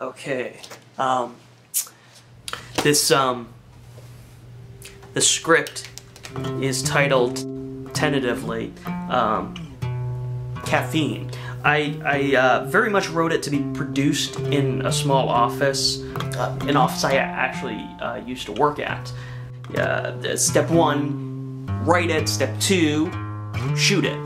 Okay. The script is titled tentatively Caffeine. I very much wrote it to be produced in a small office, an office I actually used to work at. Step 1, write it. Step 2, shoot it.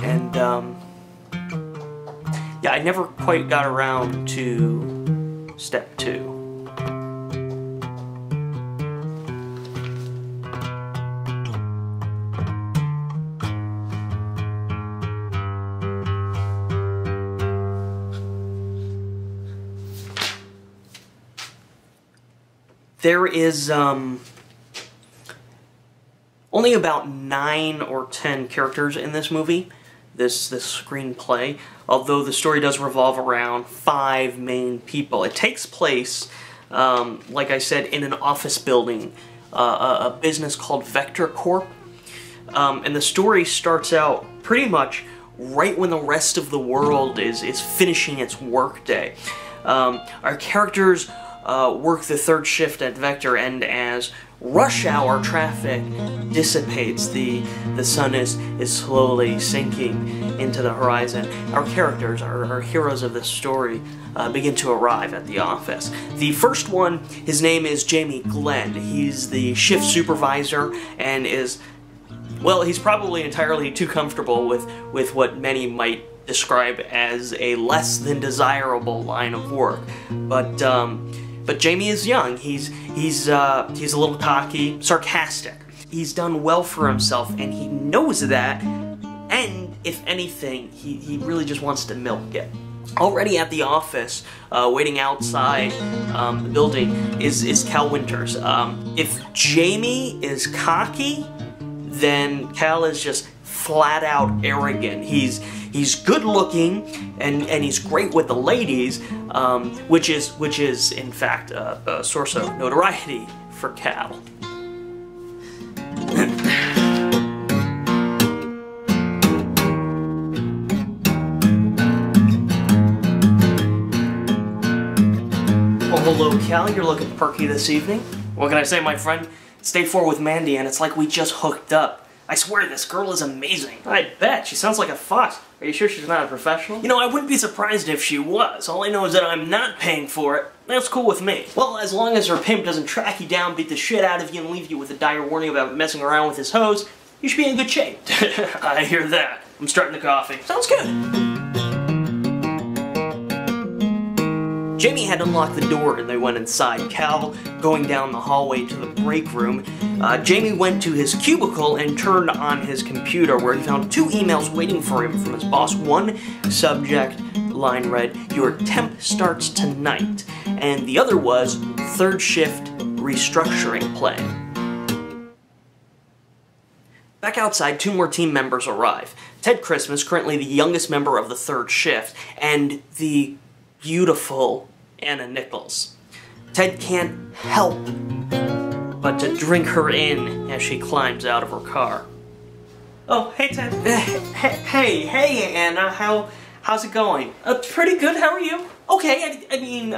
And yeah, I never quite got around to step 2. There is only about 9 or 10 characters in this movie, this screenplay, although the story does revolve around 5 main people. It takes place, like I said, in an office building, a business called Vector Corp, and the story starts out pretty much right when the rest of the world is finishing its workday. Our characters work the 3rd shift at Vector, and as rush hour traffic dissipates, the sun is slowly sinking into the horizon. Our characters, our heroes of this story, begin to arrive at the office. The first one, his name is Jamie Glenn. He's the shift supervisor and is, well, he's probably entirely too comfortable with what many might describe as a less than desirable line of work. But Jamie is young. He's a little cocky, sarcastic. He's done well for himself, and he knows that. And if anything, he really just wants to milk it. Already at the office, waiting outside the building, is Cal Winters. If Jamie is cocky, then Cal is just flat out arrogant. He's good looking and he's great with the ladies, which is in fact a source of notoriety for Cal. Oh, hello, Cal. You're looking perky this evening. What can I say, my friend? It's day 4 with Mandy, and it's like we just hooked up. I swear, this girl is amazing. I bet. She sounds like a fox. Are you sure she's not a professional? You know, I wouldn't be surprised if she was. All I know is that I'm not paying for it. That's cool with me. Well, as long as her pimp doesn't track you down, beat the shit out of you, and leave you with a dire warning about messing around with his hose, you should be in good shape. I hear that. I'm starting the coffee. Sounds good. Jamie had unlocked the door and they went inside. Cal going down the hallway to the break room. Jamie went to his cubicle and turned on his computer, where he found 2 emails waiting for him from his boss. One subject line read, "Your temp starts tonight," and the other was, "3rd shift restructuring plan." Back outside, 2 more team members arrive. Ted Christmas, currently the youngest member of the 3rd shift, and the beautiful Anna Nichols. Ted can't help but to drink her in as she climbs out of her car. Oh, hey Ted. Hey Anna, how's it going? Pretty good, how are you? Okay, I mean,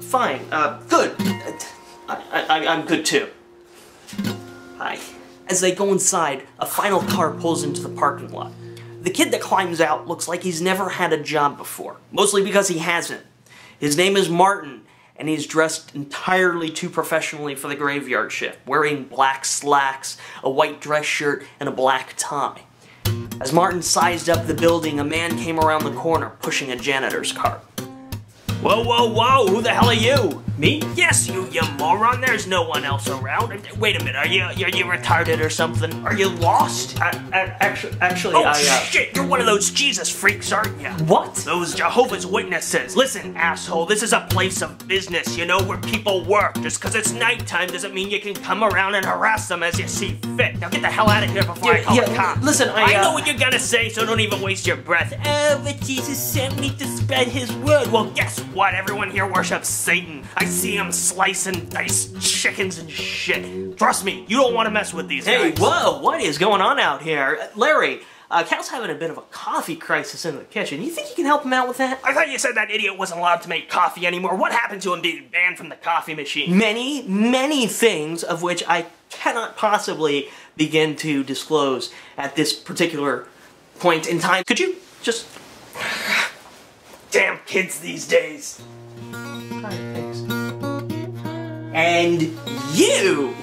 fine, good. I'm good too. Hi. As they go inside, a final car pulls into the parking lot. The kid that climbs out looks like he's never had a job before, mostly because he hasn't. His name is Martin, and he's dressed entirely too professionally for the graveyard shift, wearing black slacks, a white dress shirt, and a black tie. As Martin sized up the building, a man came around the corner, pushing a janitor's cart. Whoa, whoa, whoa, who the hell are you? Me? Yes, you moron, there's no one else around. Wait a minute, are you retarded or something? Are you lost? Actually, oh, shit, you're one of those Jesus freaks, aren't you? What? Those Jehovah's Witnesses. Listen, asshole, this is a place of business, you know, where people work. Just because it's nighttime doesn't mean you can come around and harass them as you see fit. Now get the hell out of here before I call the cops. Listen, I know what you're gonna say, so don't even waste your breath. Oh, but Jesus sent me to spread his word. Well, guess what? Everyone here worships Satan. I see him slice and dice chickens and shit. Trust me, you don't want to mess with these guys. Hey, whoa, what is going on out here? Larry, Cal's having a bit of a coffee crisis in the kitchen. You think you can help him out with that? I thought you said that idiot wasn't allowed to make coffee anymore. What happened to him being banned from the coffee machine? Many, many things of which I cannot possibly begin to disclose at this particular point in time. Could you just... Damn kids these days. And you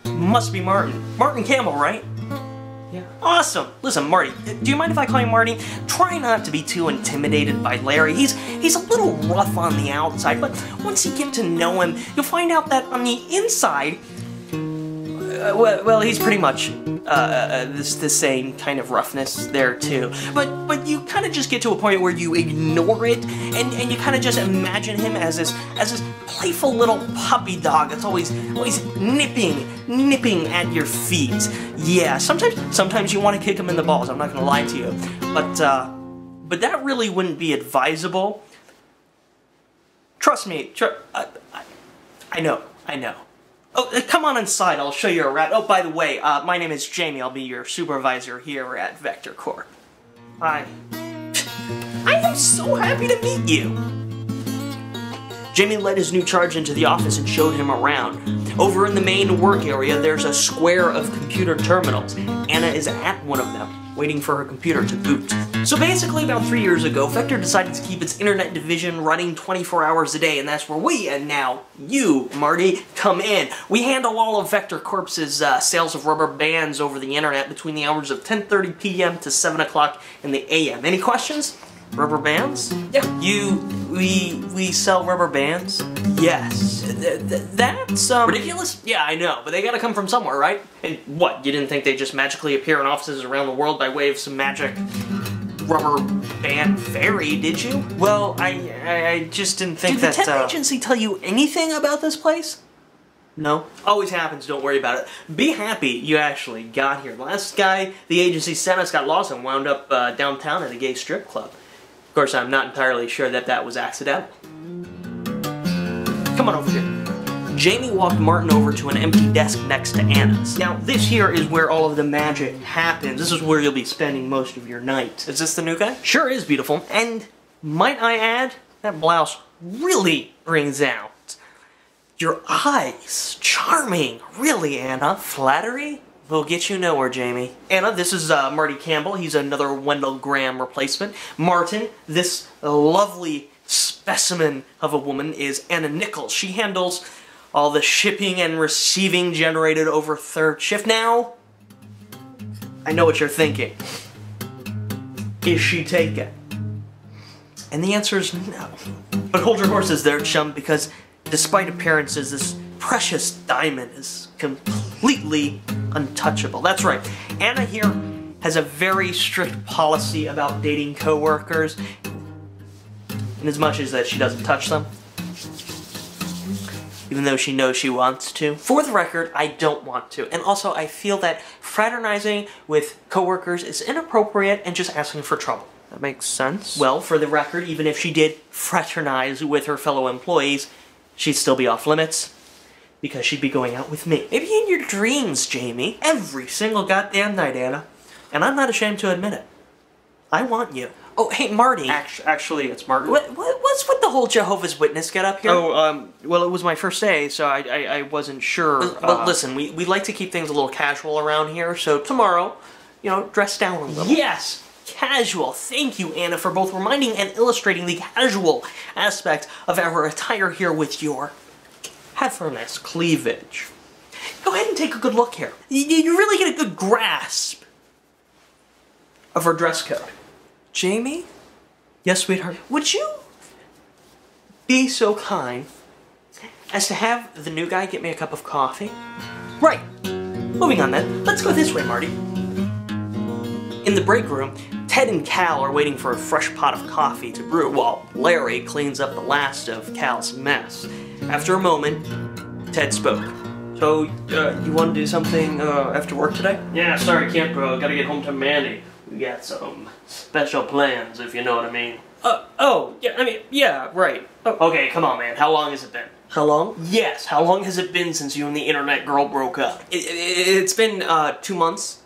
must be Martin. Martin Campbell, right? Yeah. Awesome. Listen, Marty, do you mind if I call you Marty? Try not to be too intimidated by Larry. He's a little rough on the outside, but once you get to know him, you'll find out that on the inside, well, he's pretty much the same kind of roughness there too. But you kind of just get to a point where you ignore it, and you kind of just imagine him as this playful little puppy dog that's always nipping at your feet. Yeah, sometimes you want to kick him in the balls. I'm not gonna lie to you, but that really wouldn't be advisable. Trust me. I know. Oh, come on inside, I'll show you around. Oh, by the way, my name is Jamie. I'll be your supervisor here at Vector Corp. Hi. I am so happy to meet you! Jamie led his new charge into the office and showed him around. Over in the main work area, there's a square of computer terminals. Anna is at one of them, waiting for her computer to boot. So basically, about 3 years ago, Vector decided to keep its internet division running 24 hours a day, and that's where we, and now you, Marty, come in. We handle all of Vector Corp's sales of rubber bands over the internet between the hours of 10:30 p.m. to 7 o'clock in the a.m. Any questions? Rubber bands? Yeah. We sell rubber bands? Yes. That's, ridiculous? Yeah, I know, but they gotta come from somewhere, right? And what, you didn't think they'd just magically appear in offices around the world by way of some magic rubber band fairy, did you? Well, I just didn't think that, Did the temp agency tell you anything about this place? No? Always happens, don't worry about it. Be happy you actually got here. Last guy the agency sent us got lost and wound up downtown at a gay strip club. Of course, I'm not entirely sure that was accidental. Come on over here. Jamie walked Martin over to an empty desk next to Anna's. Now, this here is where all of the magic happens. This is where you'll be spending most of your night. Is this the new guy? Sure is beautiful. And might I add, that blouse really brings out your eyes. Charming. Really, Anna. Flattery will get you nowhere, Jamie. Anna, this is Marty Campbell. He's another Wendell Graham replacement. Martin, this lovely specimen of a woman, is Anna Nichols. She handles all the shipping and receiving generated over third shift. Now, I know what you're thinking. Is she taken? And the answer is no. But hold your horses there, chum, because despite appearances, this precious diamond is completely untouchable. That's right. Anna here has a very strict policy about dating coworkers, in as much as that she doesn't touch them, even though she knows she wants to. For the record, I don't want to. And also, I feel that fraternizing with coworkers is inappropriate and just asking for trouble. That makes sense. Well, for the record, even if she did fraternize with her fellow employees, she'd still be off limits, because she'd be going out with me. Maybe in your dreams, Jamie. Every single goddamn night, Anna. And I'm not ashamed to admit it. I want you. Oh, hey, Marty. Actually, it's Martin. What's with the whole Jehovah's Witness get up here? Oh, well, it was my first day, so I wasn't sure. Well, listen, we like to keep things a little casual around here, so tomorrow, you know, dress down a little. Yes! Casual. Thank you, Anna, for both reminding and illustrating the casual aspect of our attire here with your heiferless cleavage. Go ahead and take a good look here. You really get a good grasp of her dress code. Jamie? Yes, sweetheart? Would you be so kind as to have the new guy get me a cup of coffee? Right. Moving on then. Let's go this way, Marty. In the break room, Ted and Cal are waiting for a fresh pot of coffee to brew while Larry cleans up the last of Cal's mess. After a moment, Ted spoke. So, you want to do something after work today? Yeah, sorry, can't, bro. Gotta get home to Mandy. We got some special plans, if you know what I mean. Oh, yeah, I mean, yeah, right. Oh. Okay, come on, man. How long has it been? How long? Yes, how long has it been since you and the internet girl broke up? It's been, 2 months.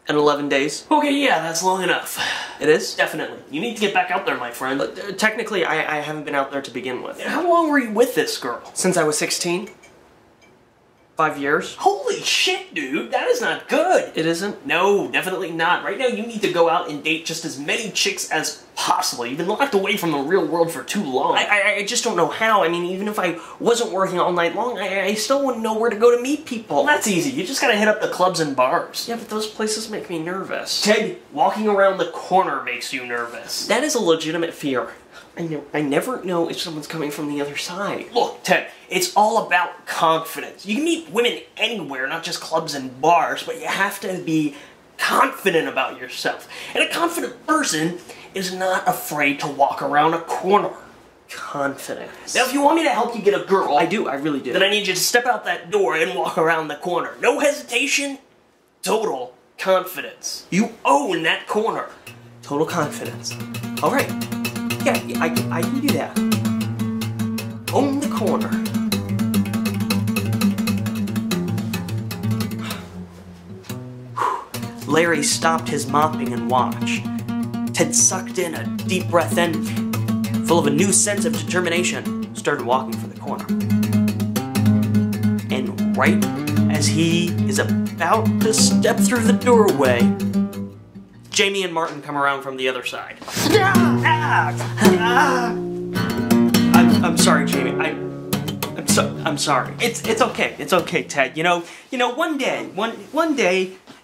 And 11 days? Okay, yeah, that's long enough. It is? Definitely. You need to get back out there, my friend. Technically, I haven't been out there to begin with. How long were you with this girl? Since I was 16. 5 years. Holy shit, dude, that is not good. It isn't? No, definitely not. Right now, you need to go out and date just as many chicks as possible. You've been locked away from the real world for too long. I just don't know how. I mean, even if I wasn't working all night long, I still wouldn't know where to go to meet people. Well, that's easy. You just gotta hit up the clubs and bars. Yeah, but those places make me nervous. Ted, walking around the corner makes you nervous. That is a legitimate fear. I never know if someone's coming from the other side. Look, Ted, it's all about confidence. You can meet women anywhere, not just clubs and bars, but you have to be confident about yourself. And a confident person is not afraid to walk around a corner. Confidence. Now, if you want me to help you get a girl... I do, I really do. Then I need you to step out that door and walk around the corner. No hesitation, total confidence. You own that corner. Total confidence. All right. Yeah, I can do that. Own the corner. Larry stopped his mopping and watched. Ted sucked in a deep breath and, full of a new sense of determination, started walking for the corner. And right as he is about to step through the doorway, Jamie and Martin come around from the other side. I'm sorry, Jamie. I'm sorry. It's okay. It's okay, Ted. You know. One day,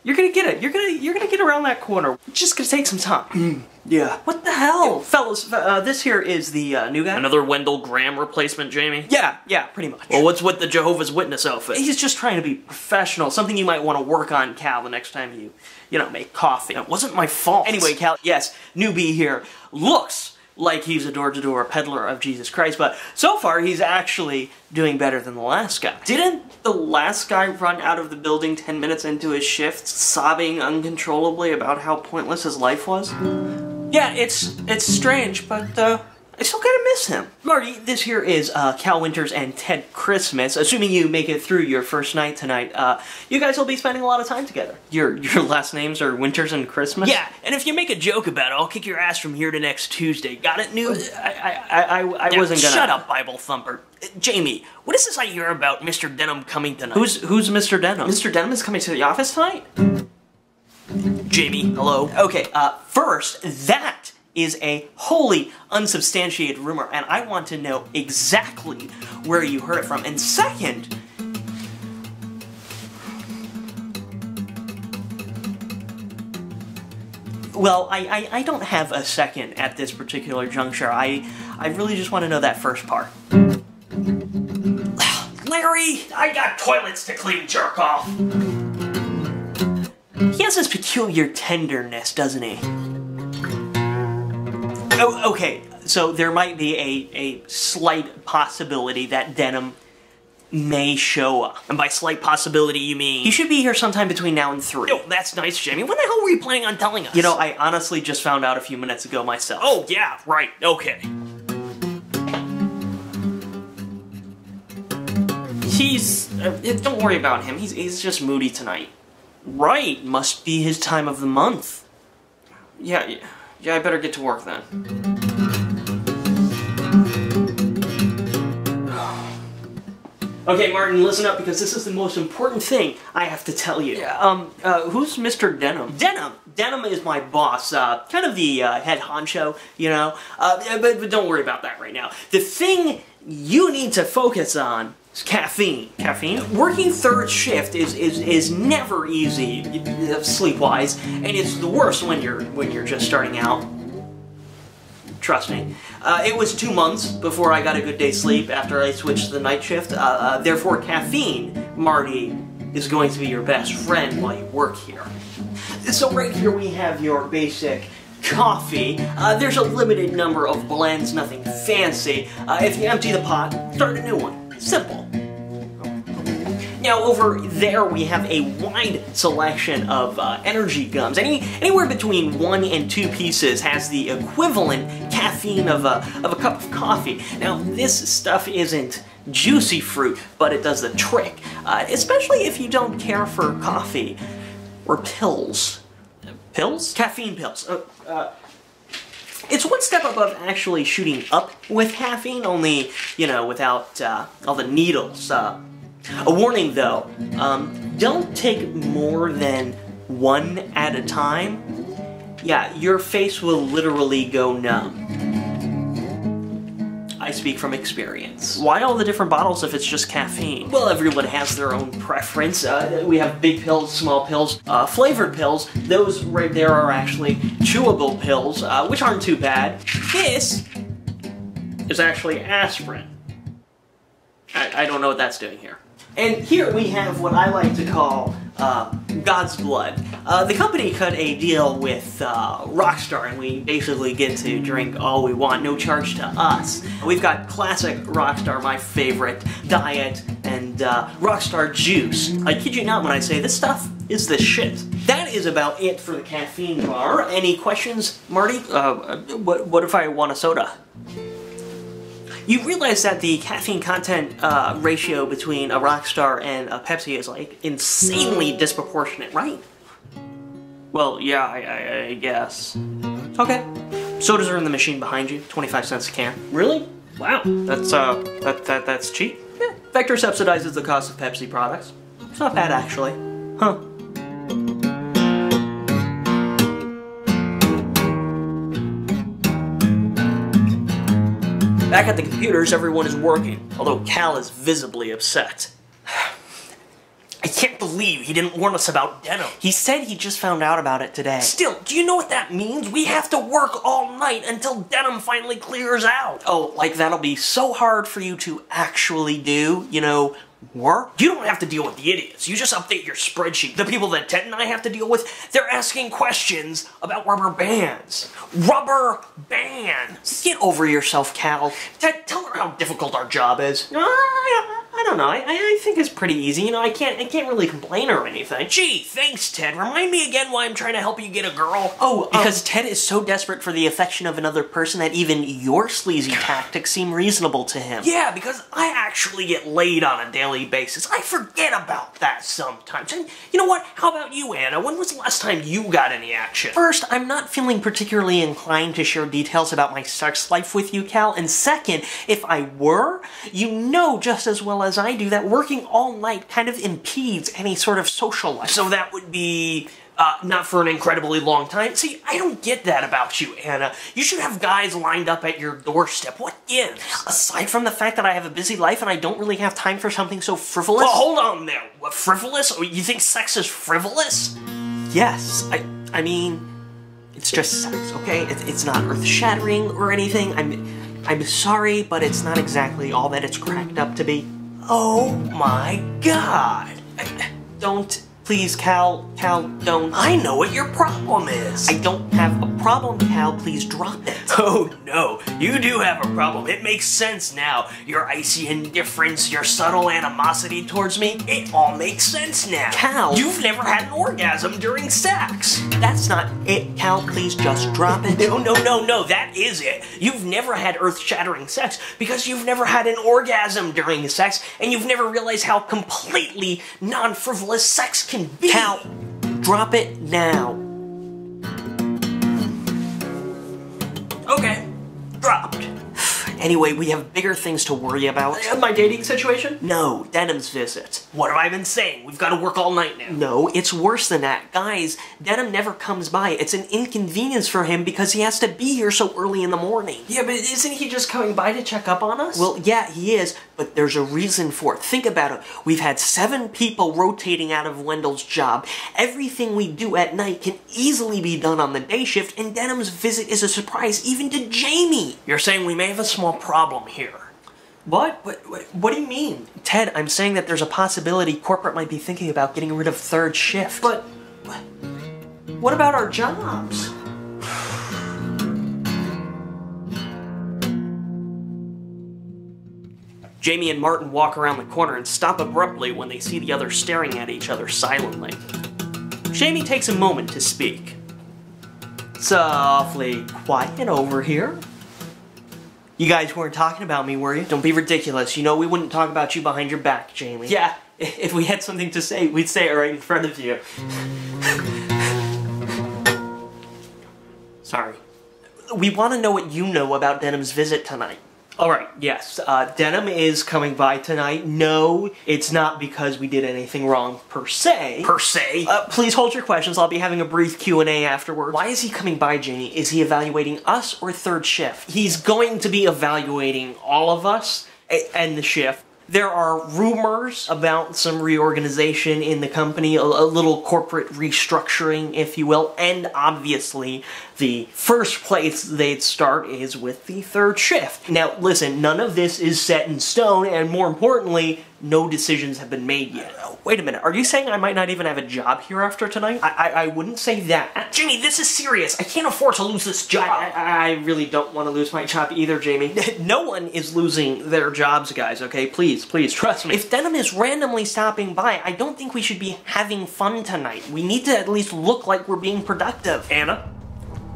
you're gonna get it. You're gonna get around that corner. It's just gonna take some time. Yeah. What the hell, fellas? This here is the new guy. Another Wendell Graham replacement, Jamie? Yeah, pretty much. Well, what's with the Jehovah's Witness outfit? He's just trying to be professional. Something you might want to work on, Cal, the next time you make coffee. It wasn't my fault. Anyway, Cal, yes, newbie here looks like he's a door-to-door peddler of Jesus Christ, but so far he's actually doing better than the last guy. Didn't the last guy run out of the building 10 minutes into his shift, sobbing uncontrollably about how pointless his life was? Yeah, it's strange, but I still kind of miss him. Marty, this here is Cal Winters and Ted Christmas. Assuming you make it through your first night tonight, you guys will be spending a lot of time together. Your last names are Winters and Christmas? Yeah, and if you make a joke about it, I'll kick your ass from here to next Tuesday. Got it, Noob? I wasn't gonna... Shut up, Bible thumper. Jamie, what is this I hear about Mr. Denim coming tonight? Who's Mr. Denim? Mr. Denim is coming to the office tonight? Jamie, hello? Okay, first, that is a wholly unsubstantiated rumor, and I want to know exactly where you heard it from. And second, well, I don't have a second at this particular juncture. I really just want to know that first part. Larry, I got toilets to clean, jerk off. He has this peculiar tenderness, doesn't he? Oh, okay, so there might be a slight possibility that Denim may show up. And by slight possibility, you mean... He should be here sometime between now and 3. Oh, that's nice, Jamie. When the hell were you planning on telling us? You know, I honestly just found out a few minutes ago myself. Oh, yeah, right, okay. He's... don't worry about him. He's just moody tonight. Right, must be his time of the month. Yeah, I better get to work then. Okay, Martin, listen up, because this is the most important thing I have to tell you. Who's Mr. Denim? Denim is my boss, kind of the head honcho, you know? But don't worry about that right now. The thing you need to focus on is caffeine. Caffeine? Working third shift is never easy, sleep-wise, and it's the worst when you're just starting out. Trust me. It was 2 months before I got a good day's sleep after I switched to the night shift. Therefore, caffeine, Marty, is going to be your best friend while you work here. So right here we have your basic coffee. There's a limited number of blends, nothing fancy. If you empty the pot, start a new one. Simple. Now over there we have a wide selection of energy gums. Anywhere between 1 and 2 pieces has the equivalent caffeine of a cup of coffee. Now this stuff isn't juicy fruit, but it does the trick. Especially if you don't care for coffee or pills. pills? Caffeine pills. It's one step above actually shooting up with caffeine, only, you know, without all the needles. A warning though, don't take more than one at a time. Yeah, your face will literally go numb. I speak from experience. Why all the different bottles if it's just caffeine? Well, everyone has their own preference. We have big pills, small pills, flavored pills. Those right there are actually chewable pills, which aren't too bad. This is actually aspirin. I don't know what that's doing here. And here we have what I like to call God's blood. The company cut a deal with Rockstar, and we basically get to drink all we want, no charge to us. We've got classic Rockstar, my favorite, Diet, and Rockstar Juice. I kid you not when I say this stuff is the shit. That is about it for the caffeine bar. Any questions, Marty? What if I want a soda? You realize that the caffeine content ratio between a Rockstar and a Pepsi is, like, insanely disproportionate, right? Well, yeah, I guess. Okay. Sodas are in the machine behind you, 25 cents a can. Really? Wow. That's cheap. Yeah. Vector subsidizes the cost of Pepsi products. It's not bad, actually. Huh. Back at the computers, everyone is working, although Cal is visibly upset. I can't believe he didn't warn us about Denim. He said he just found out about it today. Still, do you know what that means? We have to work all night until Denim finally clears out. Oh, like that'll be so hard for you to actually do, you know, work? You don't have to deal with the idiots. You just update your spreadsheet. The people that Ted and I have to deal with, they're asking questions about rubber bands. Rubber bands! Get over yourself, Cal. Ted, tell her how difficult our job is. I don't know. I think it's pretty easy. You know, I can't really complain or anything. Gee, thanks, Ted. Remind me again why I'm trying to help you get a girl. Oh, because Ted is so desperate for the affection of another person that even your sleazy tactics seem reasonable to him. Yeah, because I actually get laid on a daily basis. I forget about that sometimes. And you know what? How about you, Anna? When was the last time you got any action? First, I'm not feeling particularly inclined to share details about my sex life with you, Cal. And second, if I were, you know just as well as I do that working all night kind of impedes any sort of social life. So that would be not for an incredibly long time. See, I don't get that about you, Anna. You should have guys lined up at your doorstep. What gives? Aside from the fact that I have a busy life and I don't really have time for something so frivolous. Well, hold on there. What, frivolous? Oh, you think sex is frivolous? Yes. I mean, it's just sex, okay? It's not earth-shattering or anything. I'm sorry, but it's not exactly all that it's cracked up to be. Oh my God. Don't, please, Cal, don't. I know what your problem is. I don't have a problem, Cal, please drop it. Oh no, you do have a problem. It makes sense now. Your icy indifference, your subtle animosity towards me, it all makes sense now. Cal. You've never had an orgasm during sex. That's not it, Cal, please just drop it. No, that is it. You've never had earth-shattering sex because you've never had an orgasm during sex and you've never realized how completely non-frivolous sex can be. Cal, drop it now. Okay, dropped. Anyway, we have bigger things to worry about. My dating situation? No, Denim's visit. What have I been saying? We've got to work all night now. No, it's worse than that. Guys, Denim never comes by. It's an inconvenience for him because he has to be here so early in the morning. Yeah, but isn't he just coming by to check up on us? Well, yeah, he is, but there's a reason for it. Think about it. We've had 7 people rotating out of Wendell's job. Everything we do at night can easily be done on the day shift, and Denim's visit is a surprise even to Jamie. You're saying we may have a small problem here. What? What do you mean? Ted, I'm saying that there's a possibility corporate might be thinking about getting rid of 3rd shift. But what about our jobs? Jamie and Martin walk around the corner and stop abruptly when they see the others staring at each other silently. Jamie takes a moment to speak. It's awfully quiet over here. You guys weren't talking about me, were you? Don't be ridiculous. You know we wouldn't talk about you behind your back, Jamie. Yeah, if we had something to say, we'd say it right in front of you. Sorry. We want to know what you know about Denim's visit tonight. Alright, yes. Denim is coming by tonight. No, it's not because we did anything wrong, per se. Per se? Please hold your questions. I'll be having a brief Q&A afterwards. Why is he coming by, Jamie? Is he evaluating us or third shift? He's going to be evaluating all of us and the shift. There are rumors about some reorganization in the company, a little corporate restructuring, if you will, and obviously the first place they'd start is with the third shift. Now, listen, none of this is set in stone, and more importantly, no decisions have been made yet. Wait a minute, are you saying I might not even have a job here after tonight? I wouldn't say that. Jimmy, this is serious. I can't afford to lose this job. I really don't want to lose my job either, Jamie. No one is losing their jobs, guys, okay? Please, trust me. If Denim is randomly stopping by, I don't think we should be having fun tonight. We need to at least look like we're being productive. Anna,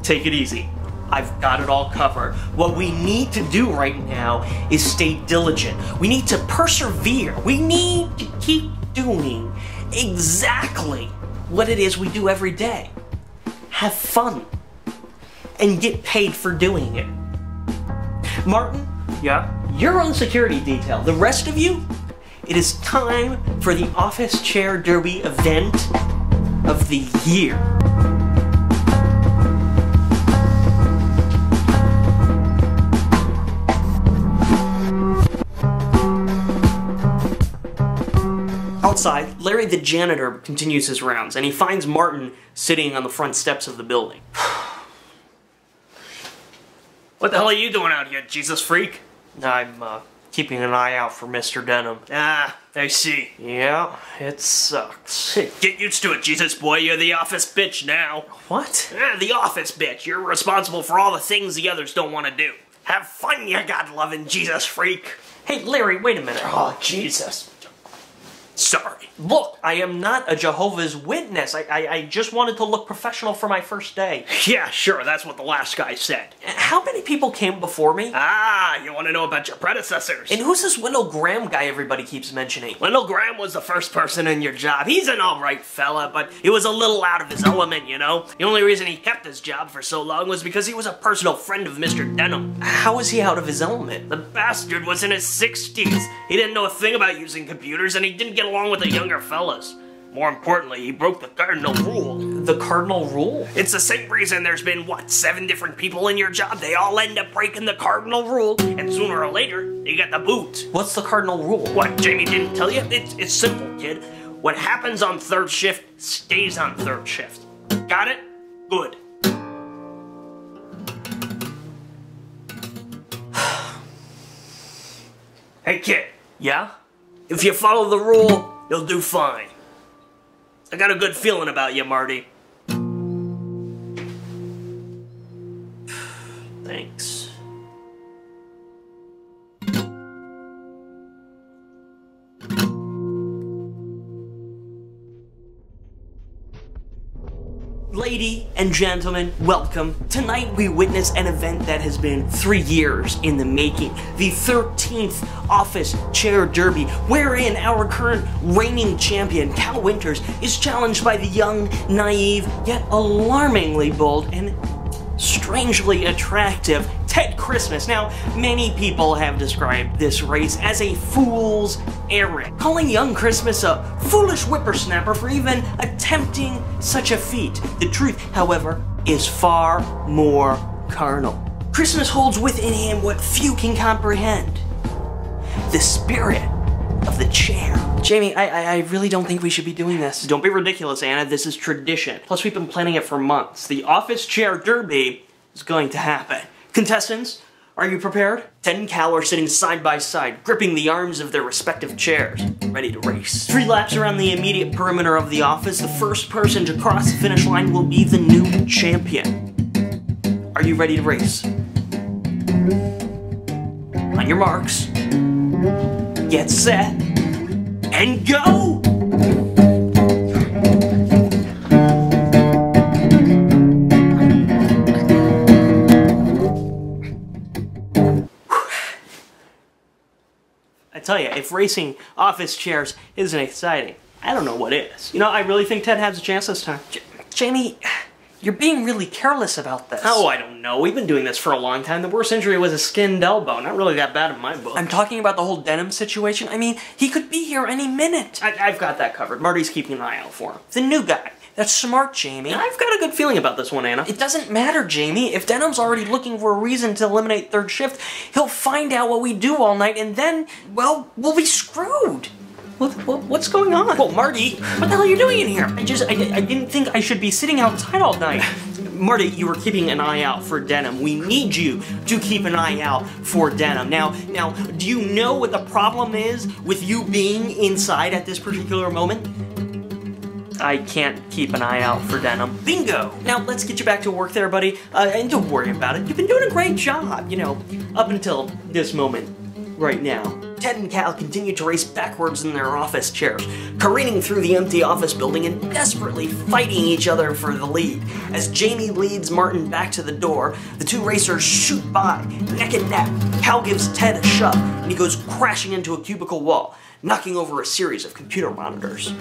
take it easy. I've got it all covered. What we need to do right now is stay diligent. We need to persevere. We need to keep doing exactly what it is we do every day. Have fun. And get paid for doing it. Martin? Yeah? You're on security detail. The rest of you, it is time for the office chair derby event of the year. Outside, Larry the janitor continues his rounds, and he finds Martin sitting on the front steps of the building. What the hell are you doing out here, Jesus freak? I'm, keeping an eye out for Mr. Denim. Ah, I see. Yeah, it sucks. Get used to it, Jesus boy. You're the office bitch now. What? The office bitch. You're responsible for all the things the others don't want to do. Have fun, you God-loving Jesus freak. Hey, Larry, wait a minute. Oh, Jesus. Sorry. Look, I am not a Jehovah's Witness. I just wanted to look professional for my first day. Yeah, sure, that's what the last guy said. How many people came before me? Ah, you want to know about your predecessors? And who's this Wendell Graham guy everybody keeps mentioning? Wendell Graham was the first person in your job. He's an alright fella, but he was a little out of his element, you know? The only reason he kept his job for so long was because he was a personal friend of Mr. Denim. How is he out of his element? The bastard was in his 60s. He didn't know a thing about using computers, and he didn't get along with the younger fellas. More importantly, he broke the cardinal rule. The cardinal rule? It's the same reason there's been, what, 7 different people in your job? They all end up breaking the cardinal rule, and sooner or later, they get the boot. What's the cardinal rule? What, Jamie didn't tell you? It's simple, kid. What happens on third shift stays on third shift. Got it? Good. Hey, kid. Yeah? If you follow the rule, you'll do fine. I got a good feeling about you, Marty. Thanks. Lady and gentlemen, welcome. Tonight we witness an event that has been 3 years in the making. The 13th Office Chair Derby, wherein our current reigning champion, Cal Winters, is challenged by the young, naive, yet alarmingly bold and strangely attractive Ted Christmas. Now, many people have described this race as a fool's errand, calling young Christmas a foolish whippersnapper for even attempting such a feat. The truth, however, is far more carnal. Christmas holds within him what few can comprehend: the spirit of the chair. Jamie, I really don't think we should be doing this. Don't be ridiculous, Anna. This is tradition. Plus, we've been planning it for months. The Office Chair Derby is going to happen. Contestants, are you prepared? Ted and Cal are sitting side by side, gripping the arms of their respective chairs, ready to race. 3 laps around the immediate perimeter of the office. The first person to cross the finish line will be the new champion. Are you ready to race? On your marks, get set, and go! I tell you, if racing office chairs isn't exciting, I don't know what is. You know, I really think Ted has a chance this time. Jamie, You're being really careless about this. Oh, I don't know. We've been doing this for a long time. The worst injury was a skinned elbow. Not really that bad in my book. I'm talking about the whole Denim situation. I mean, he could be here any minute. I've got that covered. Marty's keeping an eye out for him. The new guy. That's smart, Jamie. I've got a good feeling about this one, Anna. It doesn't matter, Jamie. If Denim's already looking for a reason to eliminate third shift, he'll find out what we do all night, and then, well, we'll be screwed. What's going on? Well, Marty, what the hell are you doing in here? I didn't think I should be sitting outside all night. Marty, you were keeping an eye out for Denim. We need you to keep an eye out for Denim. Now, do you know what the problem is with you being inside at this particular moment? I can't keep an eye out for Denim. Bingo! Now, let's get you back to work there, buddy. And don't worry about it. You've been doing a great job, you know, up until this moment right now. Ted and Cal continue to race backwards in their office chairs, careening through the empty office building and desperately fighting each other for the lead. As Jamie leads Martin back to the door, the two racers shoot by, neck and neck. Cal gives Ted a shove, and he goes crashing into a cubicle wall, knocking over a series of computer monitors.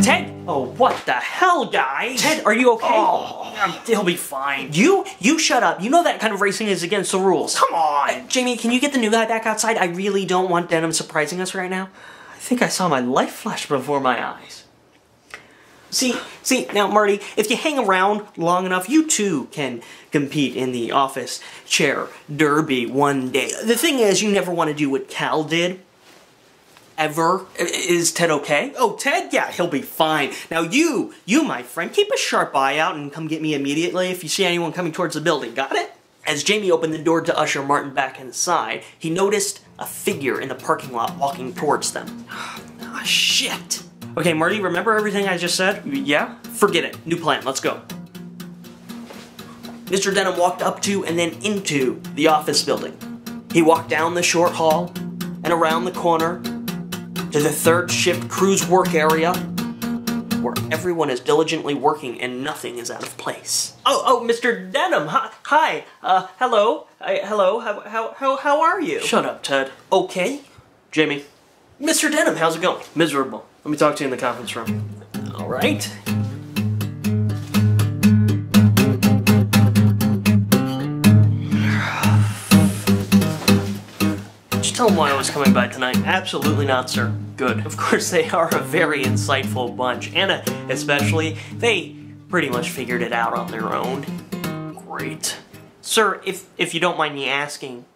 Ted! Oh, what the hell, guys? Ted, are you okay? Oh, he'll be fine. You shut up. You know that kind of racing is against the rules. Come on! Jamie, can you get the new guy back outside? I really don't want Denim surprising us right now. I think I saw my life flash before my eyes. See, now, Marty, if you hang around long enough, you too can compete in the office chair derby one day. The thing is, you never want to do what Cal did. Ever. Is Ted okay? Oh, Ted? Yeah, he'll be fine. Now you, my friend, keep a sharp eye out and come get me immediately if you see anyone coming towards the building. Got it? As Jamie opened the door to usher Martin back inside, he noticed a figure in the parking lot walking towards them. Ah, shit. Okay, Marty, remember everything I just said? Yeah? Forget it. New plan. Let's go. Mr. Denim walked up to and then into the office building. He walked down the short hall and around the corner to the third shift crew's work area, where everyone is diligently working and nothing is out of place. Oh, Mr. Denim, hi, hello, hello, how are you? Shut up, Ted. Okay. Jamie. Mr. Denim, how's it going? Miserable. Let me talk to you in the conference room. All right. Tell them why I was coming by tonight. Absolutely not, sir. Good. Of course, they are a very insightful bunch. Anna, especially, they pretty much figured it out on their own. Great. Sir, if you don't mind me asking,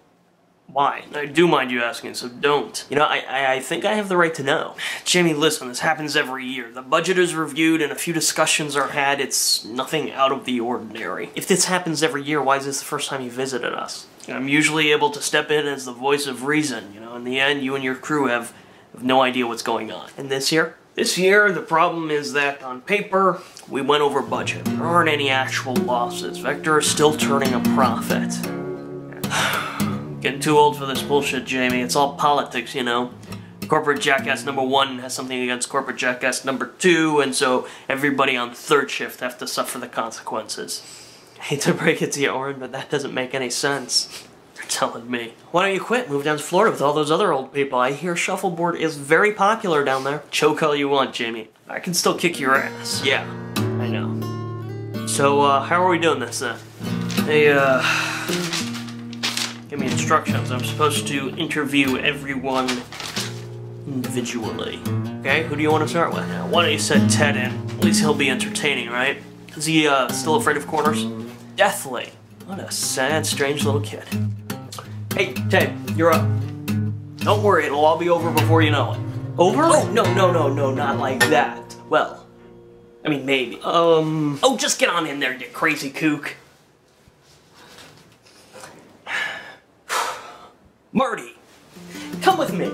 why? I do mind you asking, so don't. You know, I think I have the right to know. Jamie, listen, this happens every year. The budget is reviewed and a few discussions are had. It's nothing out of the ordinary. If this happens every year, why is this the first time you visited us? I'm usually able to step in as the voice of reason. You know, in the end, you and your crew have no idea what's going on. And this year? This year, the problem is that on paper, we went over budget. There aren't any actual losses. Vector is still turning a profit. Getting too old for this bullshit, Jamie. It's all politics, you know. Corporate jackass number 1 has something against corporate jackass number 2, and so everybody on third shift have to suffer the consequences. I hate to break it to you, Oren, but that doesn't make any sense. You're telling me. Why don't you quit? Move down to Florida with all those other old people. I hear shuffleboard is very popular down there. Choke all you want, Jamie. I can still kick your ass. Yeah, I know. So, how are we doing this then? Hey, give me instructions. I'm supposed to interview everyone individually. Okay, who do you want to start with? Now, why don't you set Ted in? At least he'll be entertaining, right? Is he, still afraid of corners? Deathly. What a sad, strange little kid. Hey, Ted, you're up. Don't worry, it'll all be over before you know it. Over? Oh, no, not like that. Well, I mean, maybe. Oh, just get on in there, you crazy kook. Marty, come with me.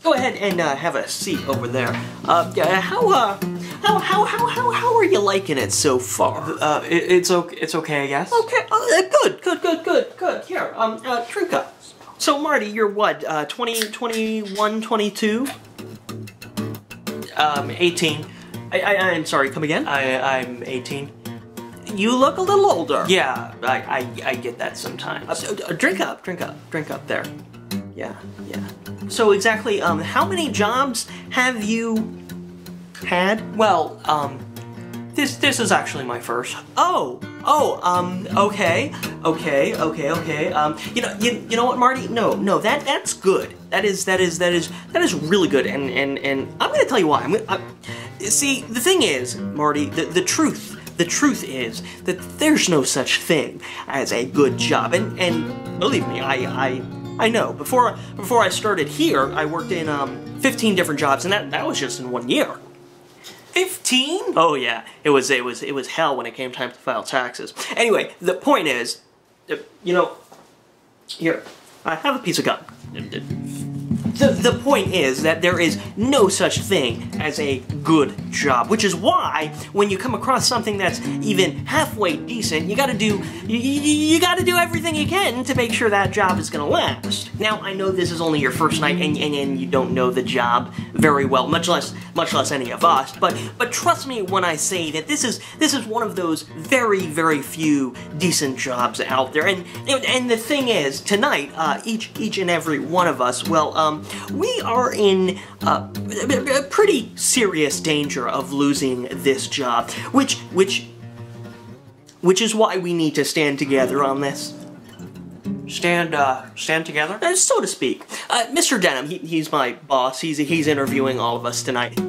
Go ahead and have a seat over there. How are you liking it so far? It's okay, I guess. Okay, good. Here, drink up. So, Marty, you're what, 20, 21, 22? 18. I'm sorry, come again? I'm 18. You look a little older. Yeah, I get that sometimes. Drink up there. Yeah. So exactly, how many jobs have you had? Well, this is actually my first. Okay. You know what, Marty? No, that's good. That is really good, and I'm gonna tell you why. See, the thing is, Marty, the truth is that there's no such thing as a good job, and believe me, I know. Before I started here, I worked in 15 different jobs, and that was just in 1 year. 15? Oh yeah, it was hell when it came time to file taxes. Anyway, the point is, you know, here, I have a piece of gum. The point is that there is no such thing as a good job, which is why when you come across something that's even halfway decent, you gotta do everything you can to make sure that job is gonna last. Now, I know this is only your first night and you don't know the job very well, much less any of us, but trust me when I say that this is one of those very few decent jobs out there. And the thing is, tonight, each and every one of us, well, we are in pretty serious danger of losing this job, which is why we need to stand together on this. Stand together? So to speak. Mr. Denim, he's my boss. He's interviewing all of us tonight.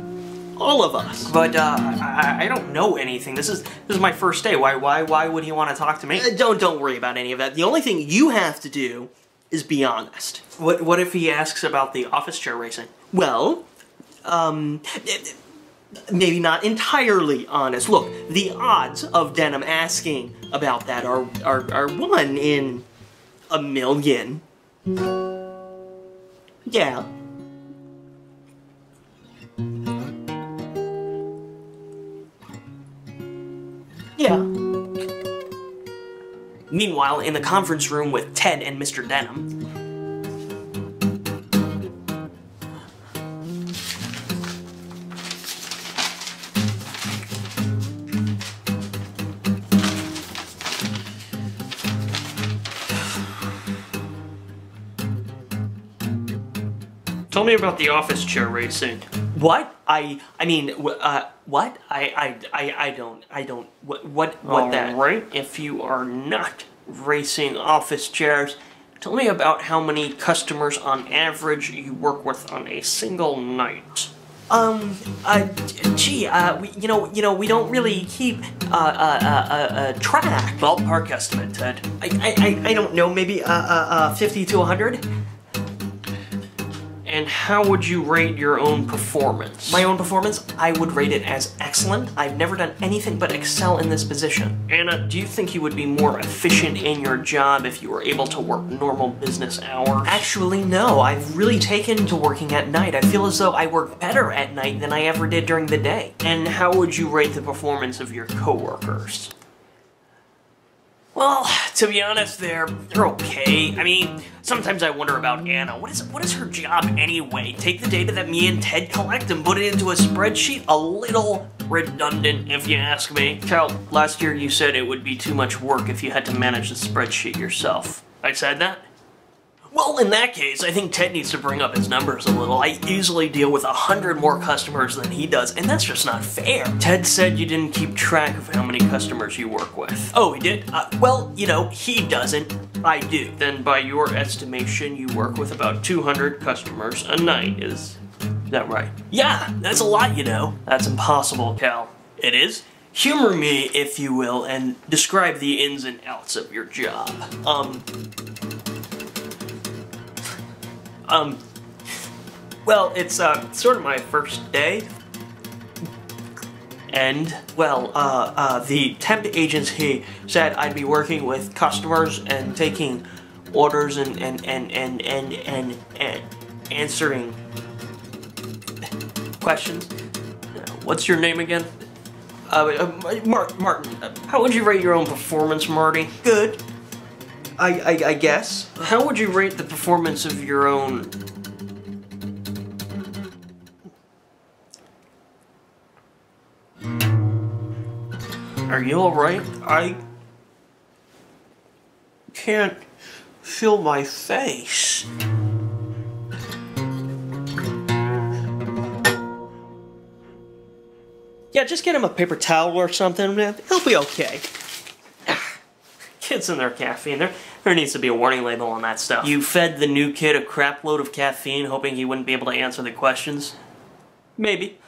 All of us. But I don't know anything. This is my first day. Why would he want to talk to me? Don't worry about any of that. The only thing you have to do is be honest. What if he asks about the office chair racing? Well, maybe not entirely honest. Look, the odds of Denim asking about that are 1 in a million. Yeah. Yeah. Meanwhile, in the conference room with Ted and Mr. Denim. Tell me about the office chair racing. What? What? I don't, what that? Right, if you are not racing office chairs, tell me about how many customers on average you work with on a single night. We don't really keep, track. Ballpark estimate, Ted. I don't know, maybe, 50 to 100? And how would you rate your own performance? My own performance? I would rate it as excellent. I've never done anything but excel in this position. Anna, do you think you would be more efficient in your job if you were able to work normal business hours? Actually, no. I've really taken to working at night. I feel as though I work better at night than I ever did during the day. And how would you rate the performance of your coworkers? Well, to be honest, they're okay. I mean, sometimes I wonder about Anna. What is her job anyway? Take the data that me and Ted collect and put it into a spreadsheet? A little redundant, if you ask me. Cal, last year you said it would be too much work if you had to manage the spreadsheet yourself. I said that? Well, in that case, I think Ted needs to bring up his numbers a little. I easily deal with 100 more customers than he does, and that's just not fair. Ted said you didn't keep track of how many customers you work with. Oh, he did? Well, he doesn't. I do. Then by your estimation, you work with about 200 customers a night, is that right? Yeah, that's a lot, That's impossible, Cal. It is? Humor me, if you will, and describe the ins and outs of your job. Well, it's, sort of my first day. And, well, the temp agency said I'd be working with customers and taking orders and answering questions. What's your name again? Martin. How would you rate your own performance, Marty? Good. I guess. How would you rate the performance of your own... Are you alright? I can't feel my face. Yeah, just get him a paper towel or something. He'll be okay. Kids and their caffeine. There needs to be a warning label on that stuff. You fed the new kid a crap load of caffeine hoping he wouldn't be able to answer the questions? Maybe.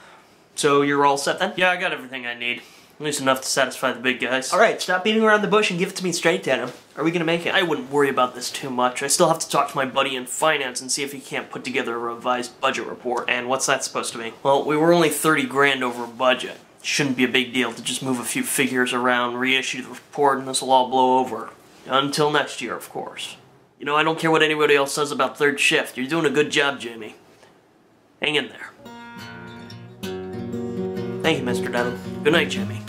So you're all set then? Yeah, I got everything I need. At least enough to satisfy the big guys. Alright, stop beating around the bush and give it to me straight, Denim. Are we gonna make it? I wouldn't worry about this too much. I still have to talk to my buddy in finance and see if he can't put together a revised budget report. And what's that supposed to be? Well, we were only 30 grand over budget. Shouldn't be a big deal to just move a few figures around, reissue the report, and this will all blow over. Until next year, of course. You know, I don't care what anybody else says about third shift. You're doing a good job, Jamie. Hang in there. Thank you, Mr. Denim. Good night, Jamie.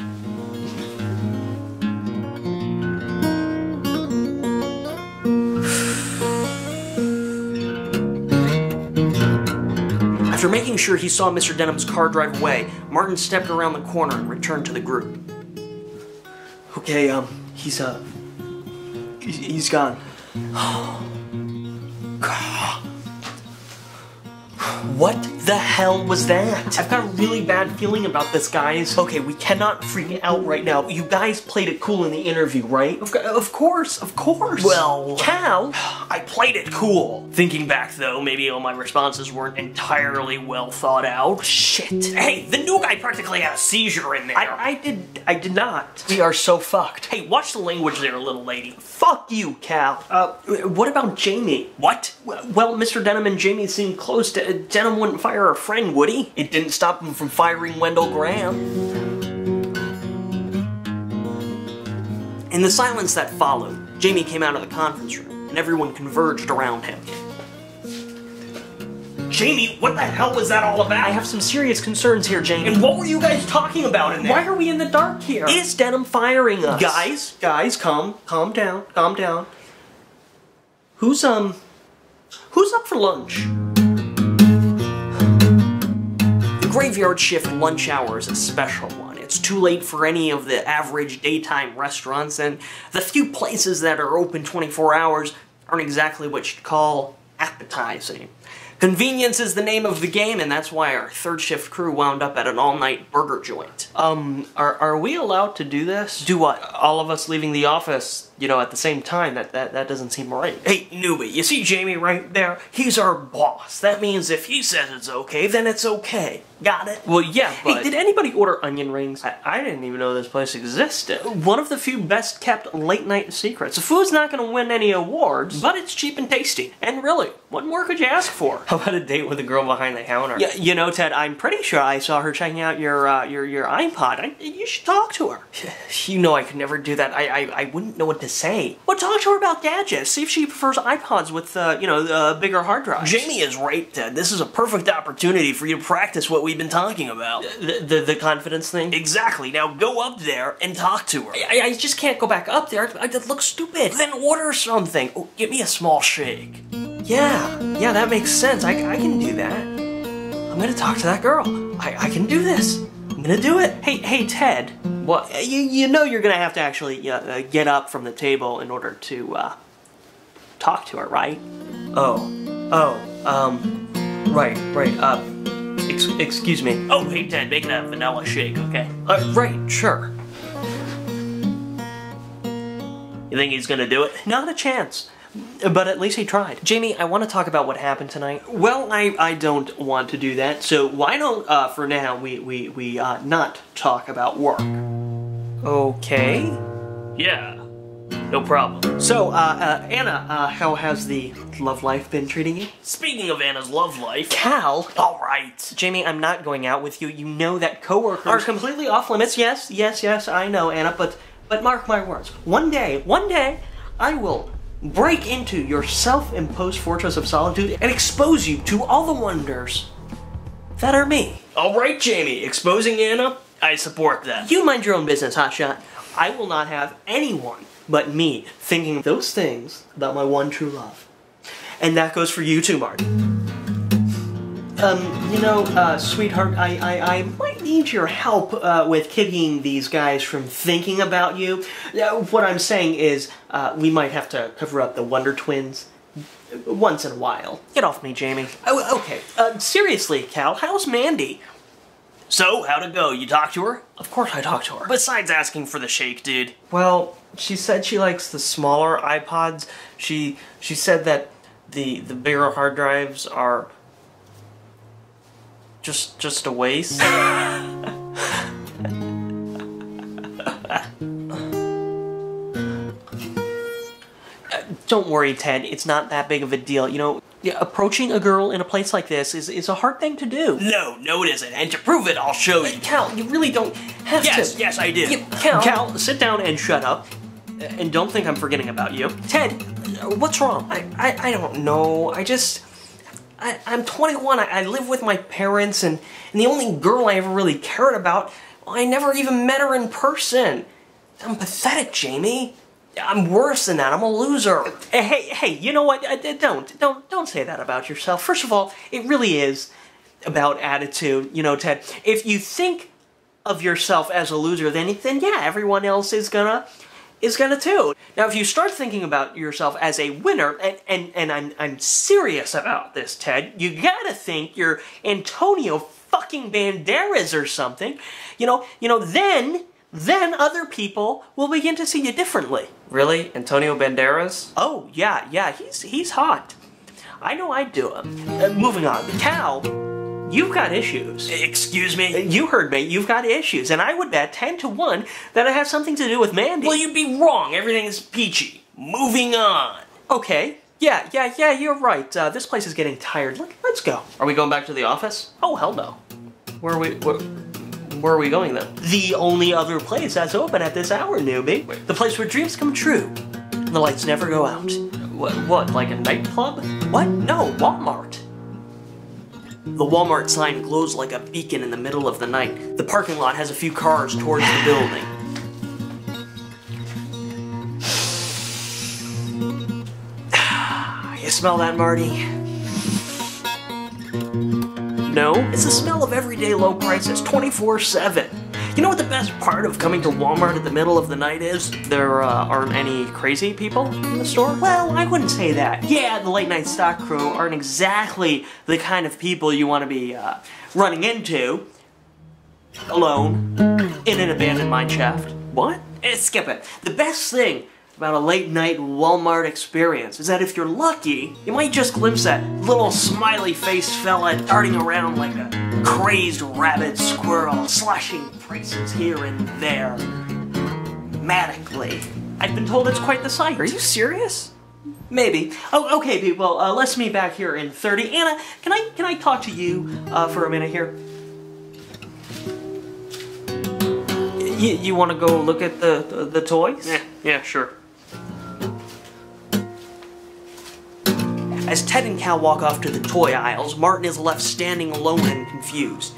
After making sure he saw Mr. Denim's car drive away, Martin stepped around the corner and returned to the group. Okay, he's gone. What the hell was that? I've got a really bad feeling about this, guys. Okay, we cannot freak out right now. You guys played it cool in the interview, right? Of course. Well, Cal, I played it cool. Thinking back, though, maybe all my responses weren't entirely well thought out. Shit. Hey, the new guy practically had a seizure in there. I did not. We are so fucked. Hey, watch the language there, little lady. Fuck you, Cal. What about Jamie? What? Well, Mr. Denim and Jamie seemed close to... Denim wouldn't fire a friend, would he? It didn't stop him from firing Wendell Graham. In the silence that followed, Jamie came out of the conference room, and everyone converged around him. Jamie, what the hell was that all about? I have some serious concerns here, Jamie. And what were you guys talking about in there? Why are we in the dark here? Is Denim firing us? Guys, calm down. Who's up for lunch? The graveyard shift lunch hour is a special one. It's too late for any of the average daytime restaurants, and the few places that are open 24 hours aren't exactly what you'd call appetizing. Convenience is the name of the game, and that's why our third shift crew wound up at an all-night burger joint. Are we allowed to do this? Do what? All of us leaving the office, you know, at the same time? That doesn't seem right. Hey, newbie, you see Jamie right there? He's our boss. That means if he says it's okay, then it's okay. Got it? Well, yeah, but... Hey, did anybody order onion rings? I didn't even know this place existed. One of the few best-kept late-night secrets. The food's not going to win any awards, but it's cheap and tasty. And really, what more could you ask for? How about a date with the girl behind the counter? Yeah, you know, Ted, I'm pretty sure I saw her checking out your iPod. You should talk to her. You know I could never do that. I wouldn't know what to say. Well, talk to her about gadgets. See if she prefers iPods with, bigger hard drives. Jamie is right, Ted. This is a perfect opportunity for you to practice what we've been talking about. The confidence thing? Exactly. Now go up there and talk to her. I just can't go back up there. That looks stupid. Then order something. Oh, give me a small shake. Yeah, that makes sense. I can do that. I'm gonna talk to that girl. I can do this. I'm gonna do it. Hey, Ted. What? You know you're gonna have to actually get up from the table in order to talk to her, right? Right. Excuse me. Oh, hey, Ted, make that vanilla shake, okay? Right, sure. You think he's gonna do it? Not a chance. But at least he tried. Jamie, I want to talk about what happened tonight. Well, I don't want to do that, so why don't, for now, we not talk about work? Okay. Yeah, no problem. So, Anna, how has the love life been treating you? Speaking of Anna's love life... Cal! Alright. Jamie, I'm not going out with you. You know that coworkers... are completely off limits. Yes, I know, Anna, but mark my words. One day, I will break into your self-imposed fortress of solitude and expose you to all the wonders that are me. Alright, Jamie, exposing Anna, I support that. You mind your own business, hotshot. I will not have anyone but me thinking those things about my one true love. And that goes for you too, Martin. Sweetheart, I might need your help with kicking these guys from thinking about you. What I'm saying is, we might have to cover up the Wonder Twins once in a while. Get off me, Jamie. Oh, okay. Seriously, Cal, how's Mandy? So, how'd it go? You talked to her? Of course I talked to her. Besides asking for the shake, dude. Well, she said she likes the smaller iPods. She said that the bigger hard drives are just a waste. Don't worry, Ted. It's not that big of a deal. You know, approaching a girl in a place like this is a hard thing to do. No, it isn't. And to prove it, I'll show you. Cal, you really don't have to. Yes, I do. Cal, sit down and shut up. And don't think I'm forgetting about you. Ted, what's wrong? I don't know. I'm 21. I live with my parents, and the only girl I ever really cared about, I never even met her in person. I'm pathetic, Jamie. I'm worse than that. I'm a loser. Hey, you know what? Don't say that about yourself. First of all, it really is about attitude. You know, Ted, if you think of yourself as a loser, then yeah, everyone else is gonna too. Now, if you start thinking about yourself as a winner, and I'm serious about this, Ted, you gotta think you're Antonio fucking Banderas or something. You know, then other people will begin to see you differently. Really? Antonio Banderas? Oh, yeah, he's hot. I know I'd do him. Moving on. Cal, you've got issues. Excuse me? You heard me, you've got issues, and I would bet 10 to 1 that it has something to do with Mandy. Well, you'd be wrong. Everything's peachy. Moving on. Okay. Yeah, you're right. This place is getting tired. Let's go. Are we going back to the office? Oh, hell no. Where are we going then? The only other place that's open at this hour, newbie. Wait. The place where dreams come true. And the lights never go out. What, like a nightclub? What? No, Walmart. The Walmart sign glows like a beacon in the middle of the night. The parking lot has a few cars towards the building. You smell that, Marty? No? It's the smell of everyday low prices, 24/7. You know what the best part of coming to Walmart at the middle of the night is? There aren't any crazy people in the store? Well, I wouldn't say that. Yeah, the late night stock crew aren't exactly the kind of people you want to be running into alone in an abandoned mine shaft. What? Skip it. The best thing about a late night Walmart experience is that if you're lucky, you might just glimpse that little smiley faced fella darting around like a crazed rabid squirrel, slashing prices here and there, manically. I've been told it's quite the sight. Are you serious? Maybe. Oh, okay, people. Let's meet back here in 30. Anna, can I talk to you for a minute here? You want to go look at the toys? Yeah, sure. As Ted and Cal walk off to the toy aisles, Martin is left standing alone and confused.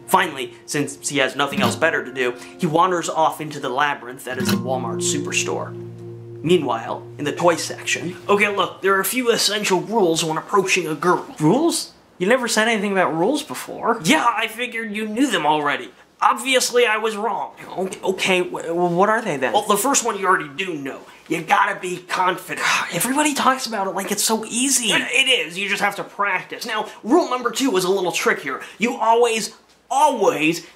Finally, since he has nothing else better to do, he wanders off into the labyrinth that is the Walmart superstore. Meanwhile, in the toy section... Okay, look, there are a few essential rules when approaching a girl. Rules? You never said anything about rules before. Yeah, I figured you knew them already. Obviously, I was wrong. Okay, what are they then? Well, the first one you already do know. You gotta be confident. Everybody talks about it like it's so easy. It is, you just have to practice. Now, rule number 2 is a little trickier. You always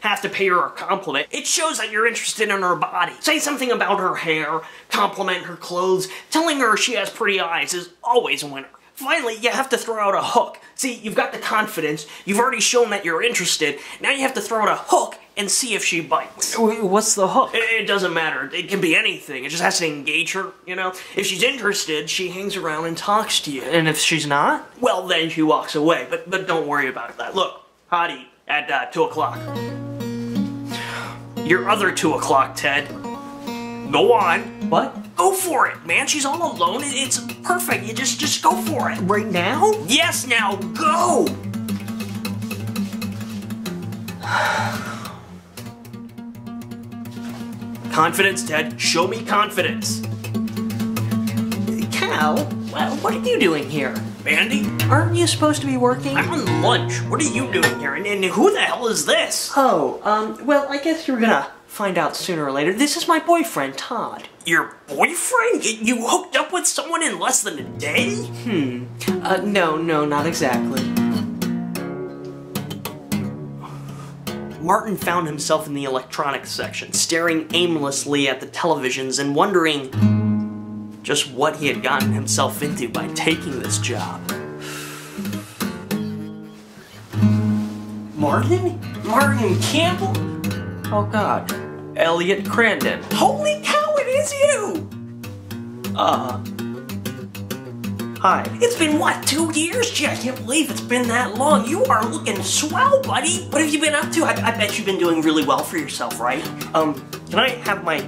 have to pay her a compliment. It shows that you're interested in her body. Say something about her hair, compliment her clothes. Telling her she has pretty eyes is always a winner. Finally, you have to throw out a hook. See, you've got the confidence, you've already shown that you're interested, now you have to throw out a hook and see if she bites. What's the hook? It doesn't matter. It can be anything. It just has to engage her, you know? If she's interested, she hangs around and talks to you. And if she's not? Well, then she walks away, but don't worry about that. Look, hottie, at 2 o'clock. Your other 2 o'clock, Ted. Go on. What? Go for it, man. She's all alone. It's perfect. You just go for it. Right now? Yes, now go! Confidence, Ted. Show me confidence. Cal, what are you doing here? Mandy? Aren't you supposed to be working? I'm on lunch. What are you doing here? And who the hell is this? Oh, well, I guess you're gonna find out sooner or later. This is my boyfriend, Todd. Your boyfriend? You hooked up with someone in less than a day? No, not exactly. Martin found himself in the electronics section, staring aimlessly at the televisions and wondering just what he had gotten himself into by taking this job. Martin? Martin Campbell? Oh god. Elliot Crandon. Holy cow, it is you! Hi. It's been, what, 2 years? Gee, I can't believe it's been that long. You are looking swell, buddy. What have you been up to? I bet you've been doing really well for yourself, right? Can I have my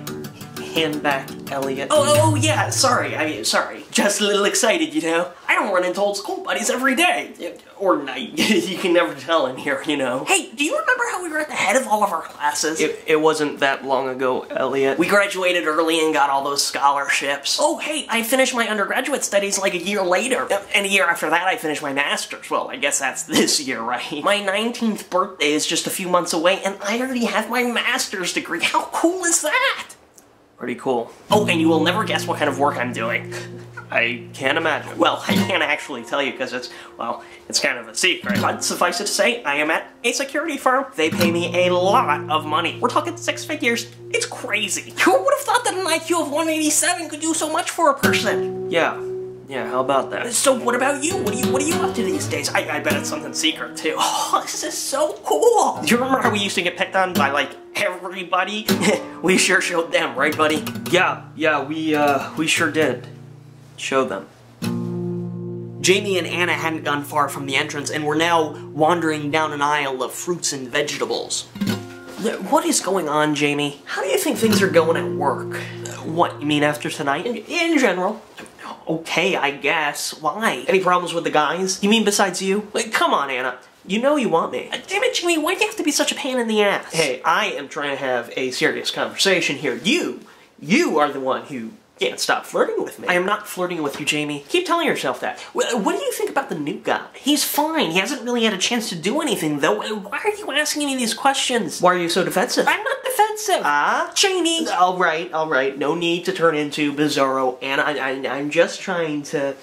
hand back, Elliot? Oh yeah, sorry. Just a little excited, you know? I don't run into old school buddies every day. Or night. You can never tell in here, you know? Hey, do you remember how we were at the head of all of our classes? It wasn't that long ago, Elliot. We graduated early and got all those scholarships. Oh, hey, I finished my undergraduate studies like a year later. And a year after that, I finished my master's. Well, I guess that's this year, right? My 19th birthday is just a few months away, and I already have my master's degree. How cool is that? Pretty cool. Oh, and you will never guess what kind of work I'm doing. I can't imagine. Well, I can't actually tell you because it's kind of a secret. But suffice it to say, I am at a security firm. They pay me a lot of money. We're talking 6 figures. It's crazy. Who would have thought that an IQ of 187 could do so much for a person? Yeah, how about that? So what about you? What are you up to these days? I bet it's something secret too. Oh, this is so cool. Do you remember how we used to get picked on by like everybody? We sure showed them, right, buddy? Yeah, we sure did. Show them. Jamie and Anna hadn't gone far from the entrance and were now wandering down an aisle of fruits and vegetables. What is going on, Jamie? How do you think things are going at work? What, you mean after tonight? In general. Okay, I guess. Why? Any problems with the guys? You mean besides you? Like, come on, Anna. You know you want me. Damn it, Jimmy, why do you have to be such a pain in the ass? Hey, I am trying to have a serious conversation here. You are the one who can't stop flirting with me. I am not flirting with you, Jamie. Keep telling yourself that. What do you think about the new guy? He's fine. He hasn't really had a chance to do anything, though. Why are you asking me these questions? Why are you so defensive? I'm not defensive. Jamie. All right. No need to turn into Bizarro, and I'm just trying to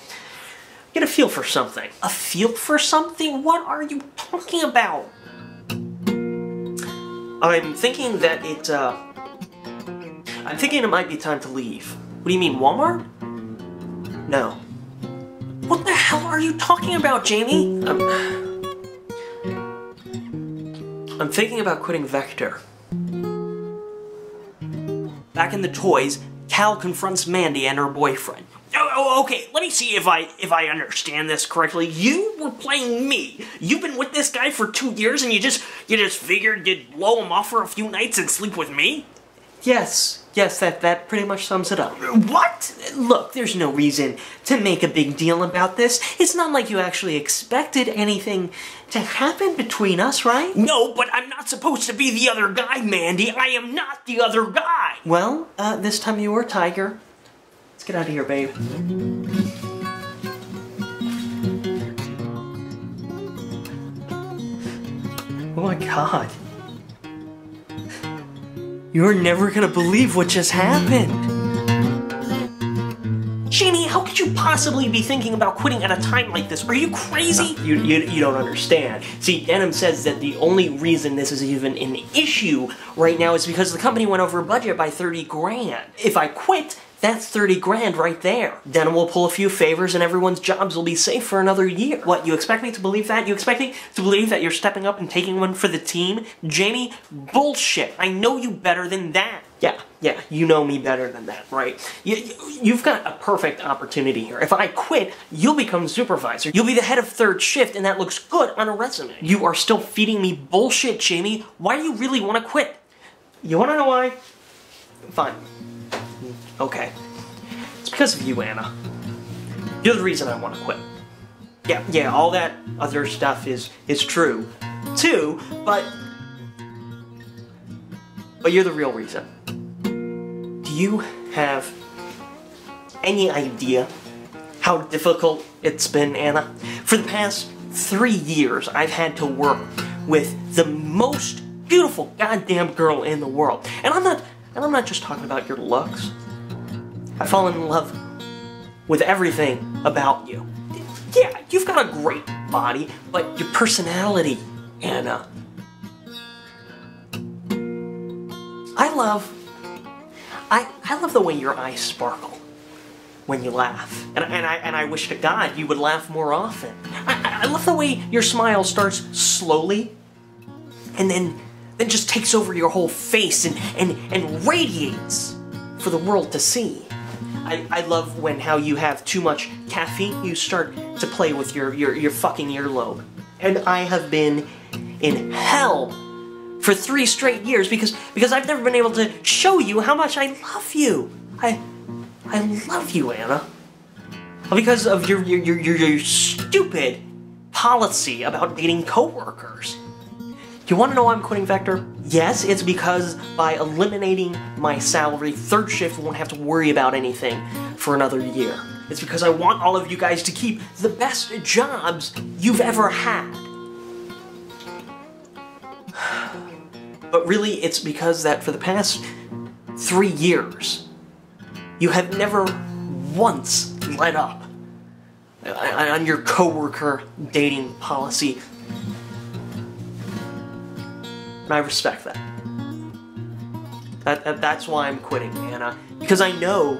get a feel for something. A feel for something? What are you talking about? I'm thinking that I'm thinking it might be time to leave. What do you mean, Walmart? No. What the hell are you talking about, Jamie? I'm thinking about quitting Vector. Back in the toys, Cal confronts Mandy and her boyfriend. Oh, okay, let me see if I understand this correctly. You were playing me. You've been with this guy for 2 years and you just figured you'd blow him off for a few nights and sleep with me? Yes, that pretty much sums it up. What? Look, there's no reason to make a big deal about this. It's not like you actually expected anything to happen between us, right? No, but I'm not supposed to be the other guy, Mandy. I am not the other guy. Well, this time you were Tiger. Let's get out of here, babe. Oh my god. You're never gonna believe what just happened. Jamie, how could you possibly be thinking about quitting at a time like this? Are you crazy? You don't understand. See, Denim says that the only reason this is even an issue right now is because the company went over budget by 30 grand. If I quit, that's 30 grand right there. Denim will pull a few favors and everyone's jobs will be safe for another year. What, you expect me to believe that? You expect me to believe that you're stepping up and taking one for the team? Jamie, bullshit. I know you better than that. Yeah, you know me better than that, right? You've got a perfect opportunity here. If I quit, you'll become supervisor. You'll be the head of third shift, and that looks good on a resume. You are still feeding me bullshit, Jamie. Why do you really want to quit? You want to know why? Fine. Okay. It's because of you, Anna. You're the reason I want to quit. Yeah, all that other stuff is true, too, but you're the real reason. Do you have any idea how difficult it's been, Anna? For the past 3 years, I've had to work with the most beautiful goddamn girl in the world. And I'm not just talking about your looks. I've fallen in love with everything about you. Yeah, you've got a great body, but your personality, Anna. love the way your eyes sparkle when you laugh. And I wish to God you would laugh more often. I love the way your smile starts slowly and then just takes over your whole face and radiates for the world to see. I love how you have too much caffeine, you start to play with your fucking earlobe. And I have been in hell for 3 straight years because I've never been able to show you how much I love you. I love you, Anna. Because of your stupid policy about dating coworkers. You want to know why I'm quitting Vector? Yes, it's because by eliminating my salary, third shift won't have to worry about anything for another year. It's because I want all of you guys to keep the best jobs you've ever had. But really, it's because that for the past 3 years, you have never once let up on your coworker dating policy. And I respect that. That's why I'm quitting, Anna. Because I know,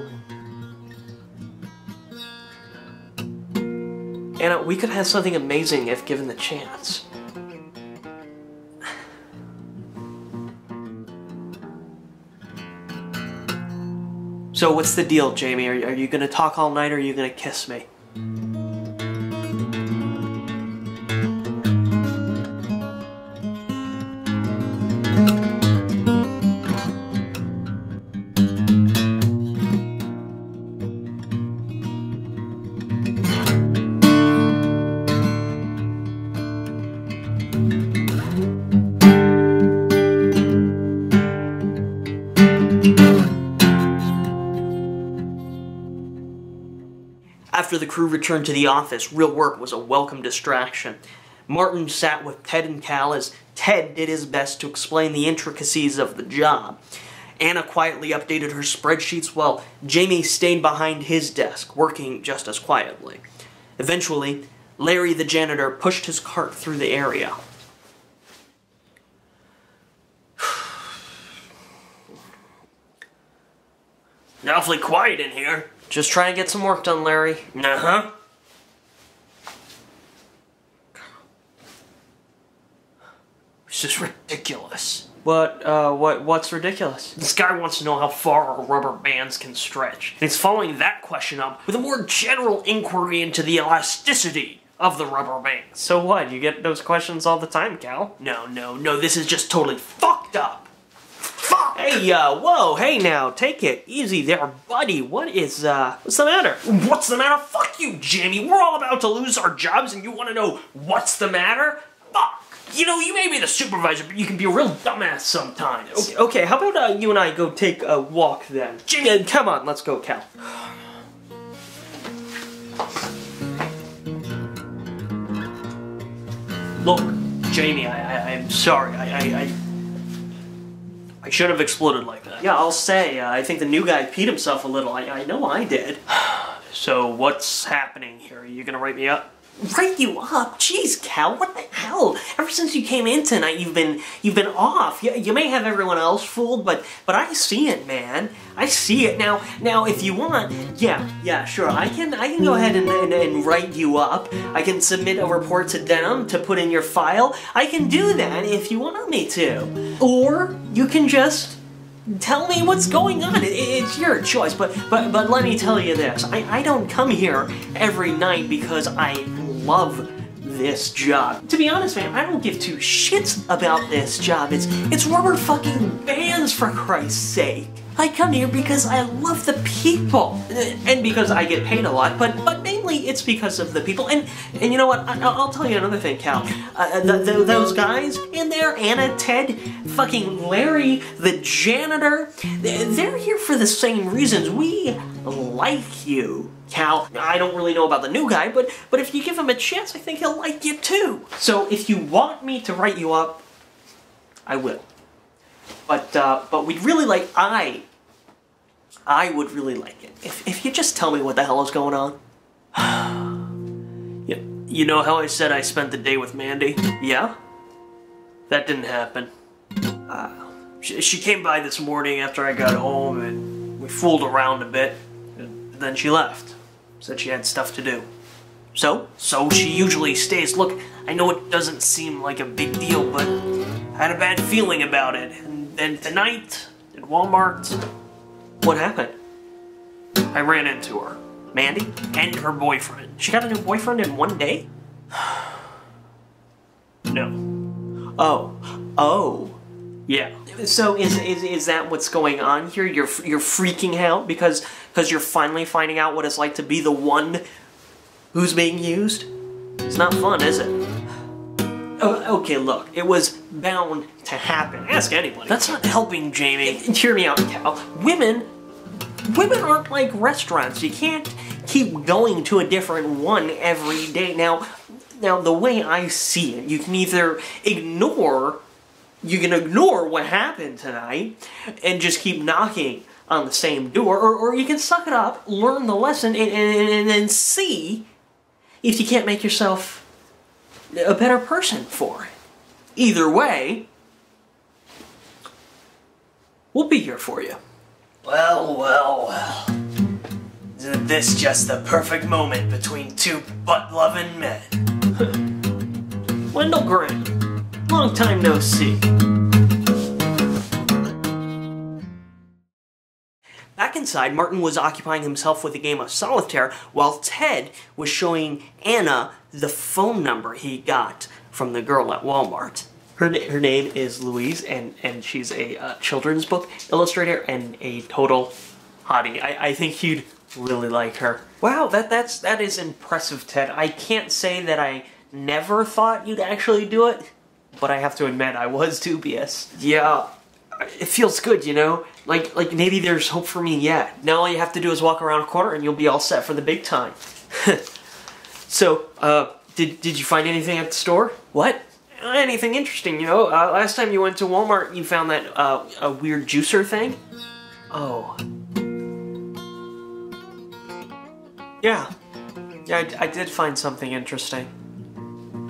Anna, we could have something amazing if given the chance. So what's the deal, Jamie? Are you gonna talk all night or are you gonna kiss me? After the crew returned to the office, real work was a welcome distraction. Martin sat with Ted and Cal as Ted did his best to explain the intricacies of the job. Anna quietly updated her spreadsheets while Jamie stayed behind his desk, working just as quietly. Eventually, Larry the janitor pushed his cart through the area. Awfully quiet in here. Just trying to get some work done, Larry. Uh-huh. This is ridiculous. What's ridiculous? This guy wants to know how far our rubber bands can stretch. And he's following that question up with a more general inquiry into the elasticity of the rubber bands. So what? You get those questions all the time, Cal? No, this is just totally fucked up. Fuck! Hey, whoa, hey now, take it easy there, buddy. What's the matter? What's the matter? Fuck you, Jamie. We're all about to lose our jobs and you want to know what's the matter? Fuck. You know, you may be the supervisor, but you can be a real dumbass sometimes. Okay, how about you and I go take a walk then? Jamie! Come on, let's go, Cal. Look, Jamie, I'm sorry. I should have exploded like that. Yeah, I'll say, I think the new guy peed himself a little. I know I did. So, what's happening here? Are you gonna write me up? Write you up? Jeez, Cal, what the hell? Ever since you came in tonight, you've been off. You may have everyone else fooled, but I see it, man. I see it. Now, if you want, yeah, sure, I can go ahead and write you up. I can submit a report to Denim to put in your file. I can do that if you want me to. Or you can just tell me what's going on. It's your choice, but let me tell you this. I don't come here every night because I love this job. To be honest, man, I don't give 2 shits about this job. It's rubber fucking bands, for Christ's sake. I come here because I love the people, and because I get paid a lot, but mainly it's because of the people. And you know what? I'll tell you another thing, Cal. Those guys in there, Anna, Ted, fucking Larry, the janitor, they're here for the same reasons. We like you, Cal. I don't really know about the new guy, but if you give him a chance, I think he'll like you too. So if you want me to write you up, I will. But we'd really like, I would really like it if you just tell me what the hell is going on. You know how I said I spent the day with Mandy? Yeah? That didn't happen. She came by this morning after I got home, and we fooled around a bit, and then she left. Said she had stuff to do. So she usually stays. Look, I know it doesn't seem like a big deal, but I had a bad feeling about it. And then tonight, at Walmart, what happened? I ran into her. Mandy and her boyfriend. She got a new boyfriend in one day? No. Oh. Yeah. So is that what's going on here? You're freaking out because you're finally finding out what it's like to be the one who's being used? It's not fun, is it? Oh, okay, look, it was bound to happen. Ask anybody. That's not helping, Jamie. Hear me out, Cal. Women aren't like restaurants. You can't keep going to a different one every day. Now the way I see it, you can either ignore what happened tonight and just keep knocking on the same door, or you can suck it up, learn the lesson, and then see if you can't make yourself a better person for it. Either way, we'll be here for you. Well. Isn't this just the perfect moment between two butt-loving men? Wendell Graham, long time no see. Back inside, Martin was occupying himself with a game of solitaire while Ted was showing Anna the phone number he got from the girl at Walmart. Her name is Louise, and she's a children's book illustrator and a total hottie. I think you'd really like her. Wow, that is impressive, Ted. I can't say that I never thought you'd actually do it, but I have to admit I was dubious. Yeah, it feels good, you know? Like maybe there's hope for me yet. Now all you have to do is walk around a corner and you'll be all set for the big time. So, did you find anything at the store? What? Anything interesting, you know? Last time you went to Walmart, you found that, a weird juicer thing? Oh. Yeah, I did find something interesting.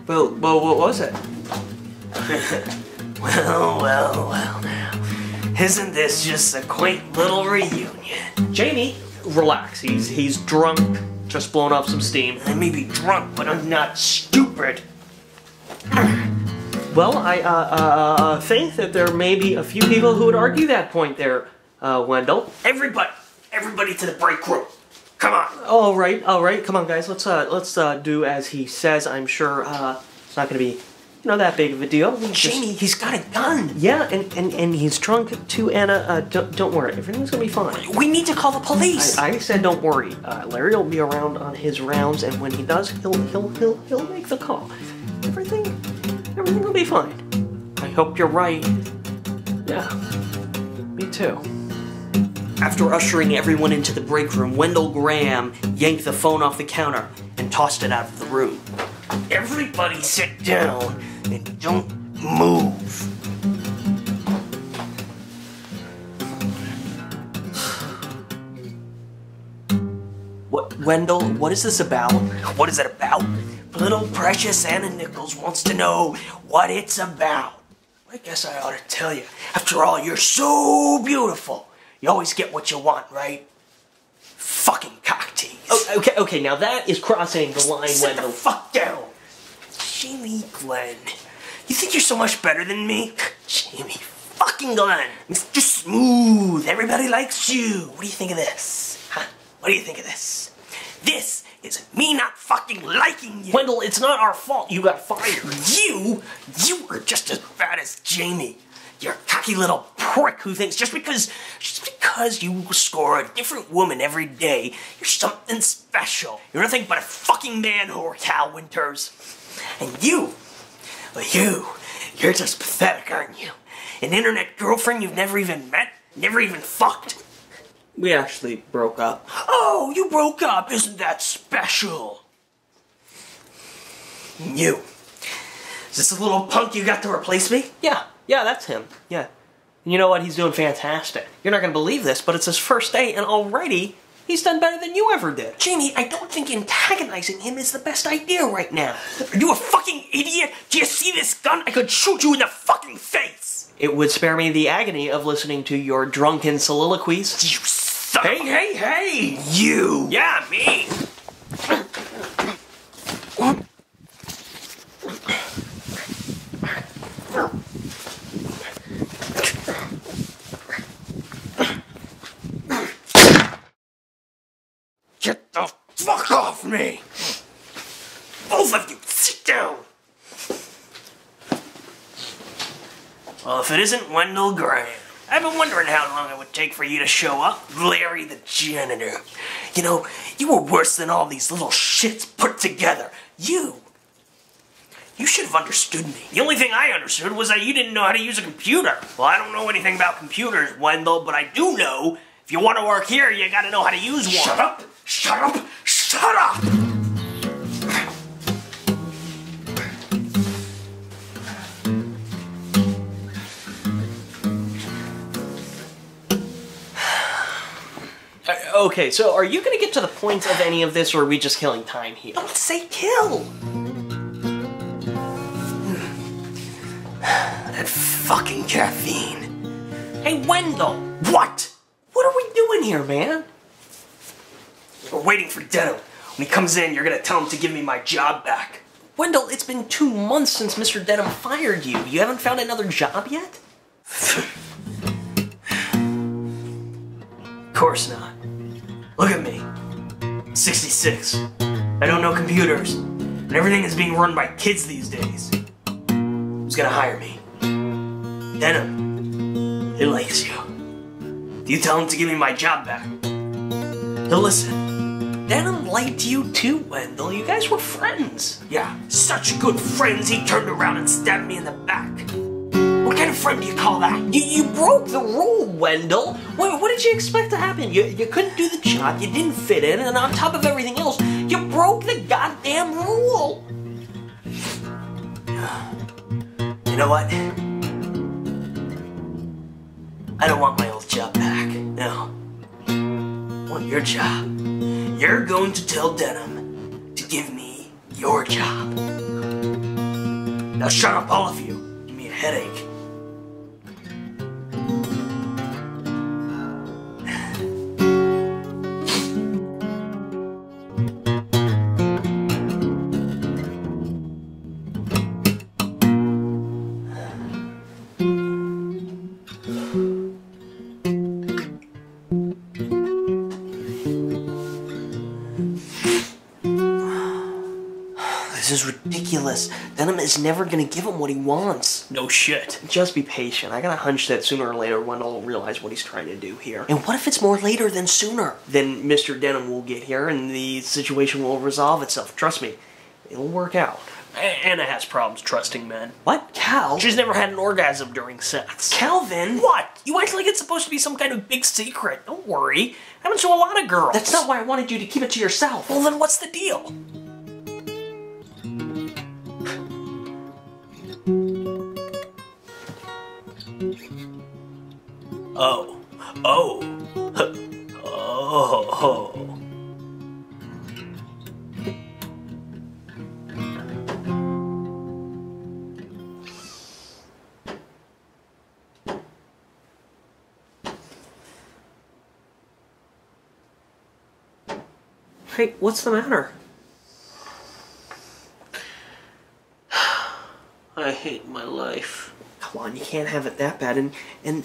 Well, what was it? well now. Isn't this just a quaint little reunion? Jamie, relax. He's drunk, just blown off some steam. I may be drunk, but I'm not stupid. Well, I think that there may be a few people who would argue that point there, Wendell. Everybody to the break room. Come on. All right. Come on, guys. Let's do as he says. I'm sure it's not going to be, that big of a deal. Jamie, he's got a gun. Yeah, and he's drunk too, Anna. Don't worry. Everything's going to be fine. We need to call the police. I said don't worry. Larry will be around on his rounds, and when he does, he'll make the call. Everything will be fine. I hope you're right. Yeah. Me too. After ushering everyone into the break room, Wendell Graham yanked the phone off the counter and tossed it out of the room. Everybody sit down and don't move. Wendell, what is this about? What is it about? Little precious Anna Nichols wants to know what it's about. I guess I ought to tell you. After all, you're so beautiful. You always get what you want, right? Fucking cock tease. Oh, okay, now that is crossing the line, Wendell. Sit the fuck down. Jamie Glenn. You think you're so much better than me? Jamie fucking Glenn. Mr. Smooth. Everybody likes you. What do you think of this? Huh? What do you think of this? This is me not fucking liking you. Wendell, it's not our fault you got fired. You were just as bad as Jamie. You're a cocky little prick who thinks just because you score a different woman every day, you're something special. You're nothing but a fucking man whore, Cal Winters. And you're just pathetic, aren't you? An internet girlfriend you've never even met, never even fucked. We actually broke up. Oh, you broke up? Isn't that special? You. Is this a little punk you got to replace me? Yeah, that's him. Yeah. And you know what? He's doing fantastic. You're not going to believe this, but it's his first day, and already he's done better than you ever did. Jamie, I don't think antagonizing him is the best idea right now. Are you a fucking idiot? Do you see this gun? I could shoot you in the fucking face. It would spare me the agony of listening to your drunken soliloquies. You suck. Hey! You! Yeah, me! Get the fuck off me! Both of you, sit down! Well, if it isn't Wendell Graham. I've been wondering how long it would take for you to show up, Larry the janitor. You know, you were worse than all these little shits put together. You should have understood me. The only thing I understood was that you didn't know how to use a computer. Well, I don't know anything about computers, Wendell, but I do know if you want to work here, you gotta know how to use one. Shut up! Shut up! Shut up! Okay, so are you gonna get to the point of any of this, or are we just killing time here? Don't say kill! That fucking caffeine. Hey, Wendell! What? What are we doing here, man? We're waiting for Denim. When he comes in, you're gonna tell him to give me my job back. Wendell, it's been 2 months since Mr. Denim fired you. You haven't found another job yet? Of course not. Look at me. 66. I don't know computers, and everything is being run by kids these days. Who's gonna hire me? Denim. He likes you. You tell him to give me my job back. He'll listen. Denim liked you too, Wendell. You guys were friends. Yeah, such good friends, he turned around and stabbed me in the back. What kind of friend do you call that? You broke the rule, Wendell. What did you expect to happen? You couldn't do the job, you didn't fit in, and on top of everything else, you broke the goddamn rule. You know what? I don't want my old job back. No. I want your job. You're going to tell Denim to give me your job. Now shut up, all of you. Give me a headache. This is ridiculous. Denim is never gonna give him what he wants. No shit. Just be patient. I got a hunch that sooner or later Wendell will realize what he's trying to do here. And what if it's more later than sooner? Then Mr. Denim will get here and the situation will resolve itself. Trust me, it'll work out. Anna has problems trusting men. What? Cal? She's never had an orgasm during sex. Calvin? What? You act like it's supposed to be some kind of big secret. Don't worry. Happens to a lot of girls. That's not why I wanted you to keep it to yourself. Well, then what's the deal? Oh. Hey, what's the matter? I hate my life. Come on, you can't have it that bad. And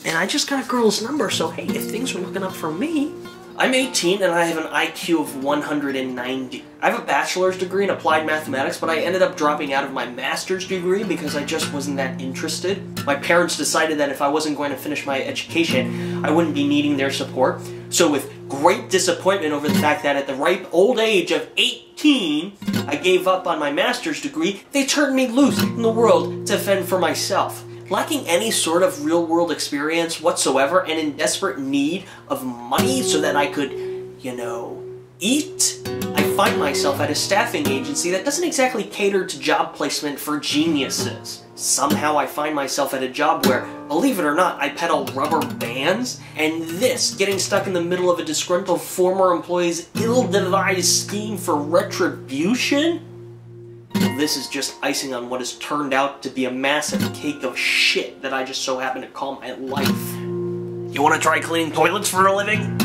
I just got a girl's number, so hey, if things are looking up for me... I'm 18 and I have an IQ of 190. I have a bachelor's degree in applied mathematics, but I ended up dropping out of my master's degree because I just wasn't that interested. My parents decided that if I wasn't going to finish my education, I wouldn't be needing their support. So with great disappointment over the fact that at the ripe old age of 18, I gave up on my master's degree, they turned me loose in the world to fend for myself. Lacking any sort of real-world experience whatsoever and in desperate need of money so that I could, you know, eat, I find myself at a staffing agency that doesn't exactly cater to job placement for geniuses. Somehow I find myself at a job where, believe it or not, I peddle rubber bands, and this, getting stuck in the middle of a disgruntled former employee's ill-devised scheme for retribution? this is just icing on what has turned out to be a massive cake of shit that I just so happen to call my life. You wanna try cleaning toilets for a living?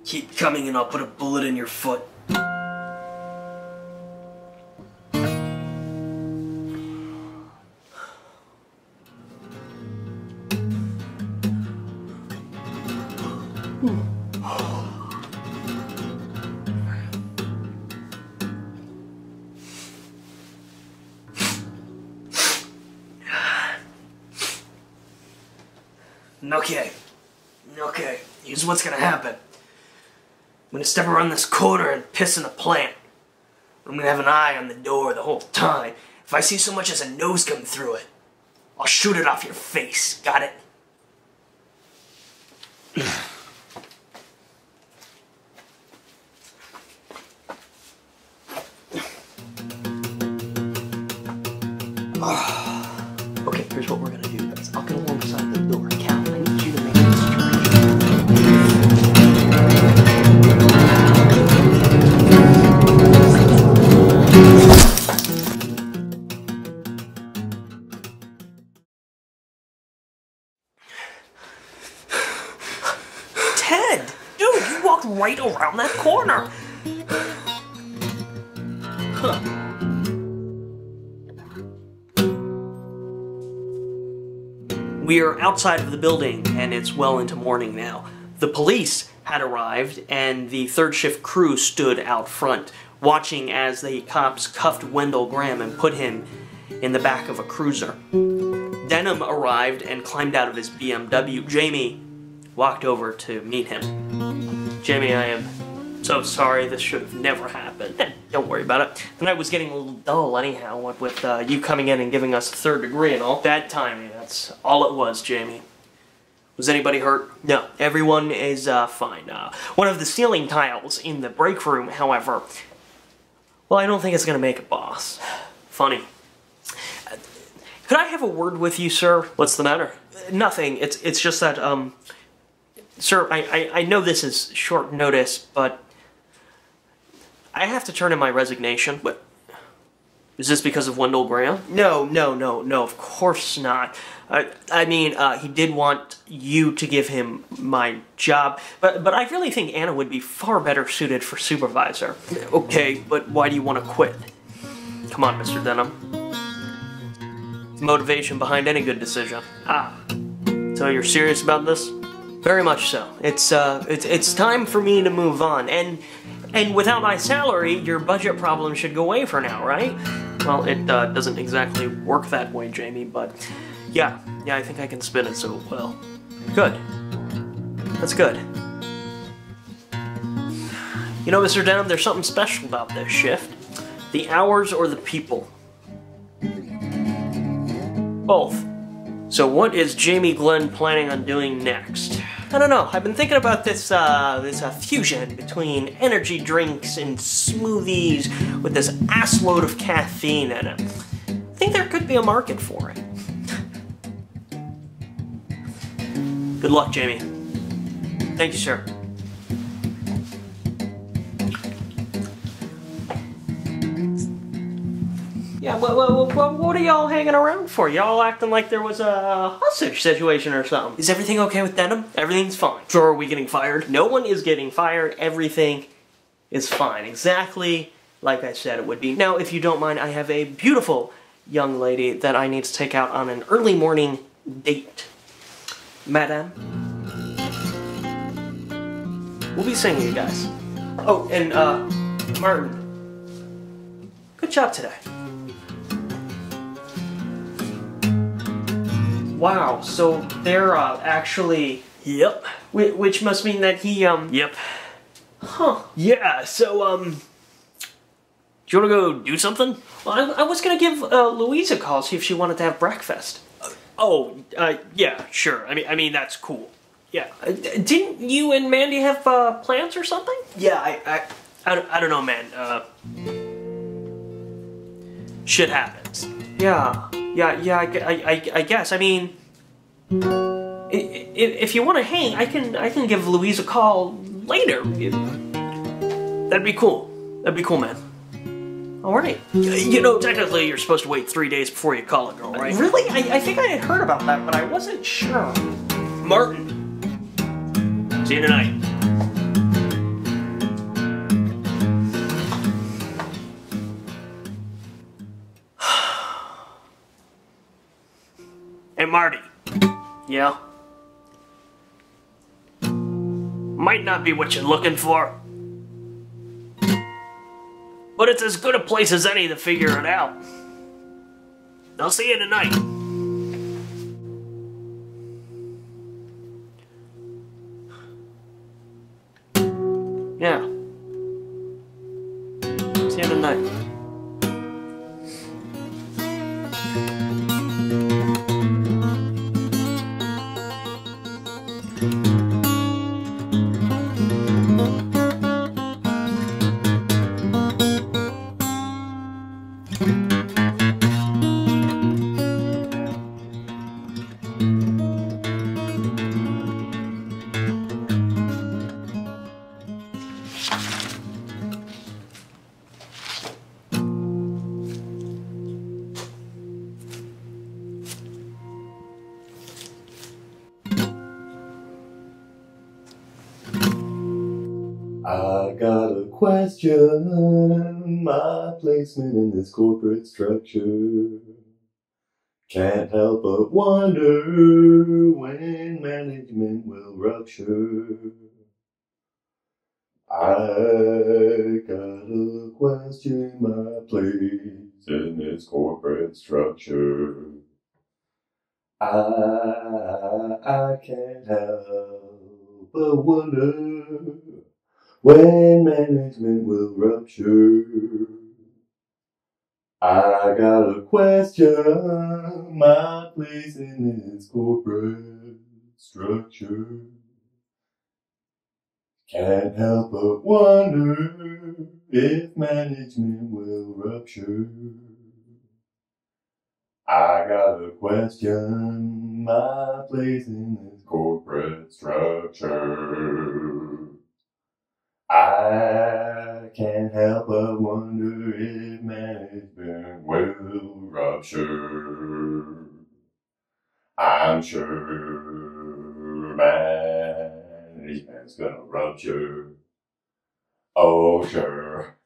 Keep coming and I'll put a bullet in your foot. Okay, here's what's gonna happen. I'm gonna step around this corner and piss in a plant. I'm gonna have an eye on the door the whole time. If I see so much as a nose come through it, I'll shoot it off your face. Got it? Okay, here's what we're gonna do, guys. I'll get alongside the door. Cal, I need you to make this straight. Ted! Dude, you walked right around that corner! Huh. We are outside of the building, and it's well into morning now. The police had arrived, and the third shift crew stood out front, watching as the cops cuffed Wendell Graham and put him in the back of a cruiser. Denim arrived and climbed out of his BMW. Jamie walked over to meet him. Jamie, I am so sorry. This should have never happened. Don't worry about it. The night was getting a little dull anyhow, what with you coming in and giving us a third degree and all. Bad timing, that's all it was, Jamie. Was anybody hurt? No, everyone is fine. One of the ceiling tiles in the break room, however, well, I don't think it's gonna make it, boss. Funny. Could I have a word with you, sir? What's the matter? Nothing. It's just that, sir, I know this is short notice, but I have to turn in my resignation. What? Is this because of Wendell Graham? No, of course not. I mean, he did want you to give him my job, but I really think Anna would be far better suited for supervisor. Okay, but why do you want to quit? Come on, Mr. Denim. It's motivation behind any good decision. So you're serious about this? Very much so. It's time for me to move on, and without my salary, your budget problem should go away for now, right? Well, it doesn't exactly work that way, Jamie, but yeah, I think I can spin it so well. Good. That's good. You know, Mr. Denim, there's something special about this shift. The hours or the people? Both. So what is Jamie Glenn planning on doing next? I don't know. I've been thinking about this fusion between energy drinks and smoothies with this assload of caffeine in it. I think there could be a market for it. Good luck, Jamie. Thank you, sir. Yeah, what are y'all hanging around for? Y'all acting like there was a hostage situation or something. Is everything okay with Denim? Everything's fine. So are we getting fired? No one is getting fired. Everything is fine. Exactly like I said it would be. Now, if you don't mind, I have a beautiful young lady that I need to take out on an early morning date. Madame. We'll be seeing you guys. Oh, and Martin. Good job today. Wow, so they're actually... Yep. Which must mean that he, Yep. Huh. Yeah, so, do you want to go do something? Well, I was gonna give Louise a call, see if she wanted to have breakfast. Yeah, sure. I mean, that's cool. Yeah. Didn't you and Mandy have plans or something? Yeah, I don't know, man. Shit happens. Yeah, I guess. I mean, if you want to hang, I can give Louise a call later. That'd be cool. That'd be cool, man. All right. You know, technically, you're supposed to wait 3 days before you call a girl, right? Really? I think I had heard about that, but I wasn't sure. Martin. See you tonight. Hey, Marty. Yeah? Might not be what you're looking for, but it's as good a place as any to figure it out. I'll see you tonight. Yeah. See you tonight. I got a question, my placement in this corporate structure. Can't help but wonder when management will rupture. I got a question, my place in this corporate structure. I can't help but wonder when management will rupture. I got a question, my place in this corporate structure. Can't help but wonder if management will rupture. I got a question, my place in this corporate structure. I can't help but wonder if management will rupture. I'm sure management's gonna rupture. Oh, sure.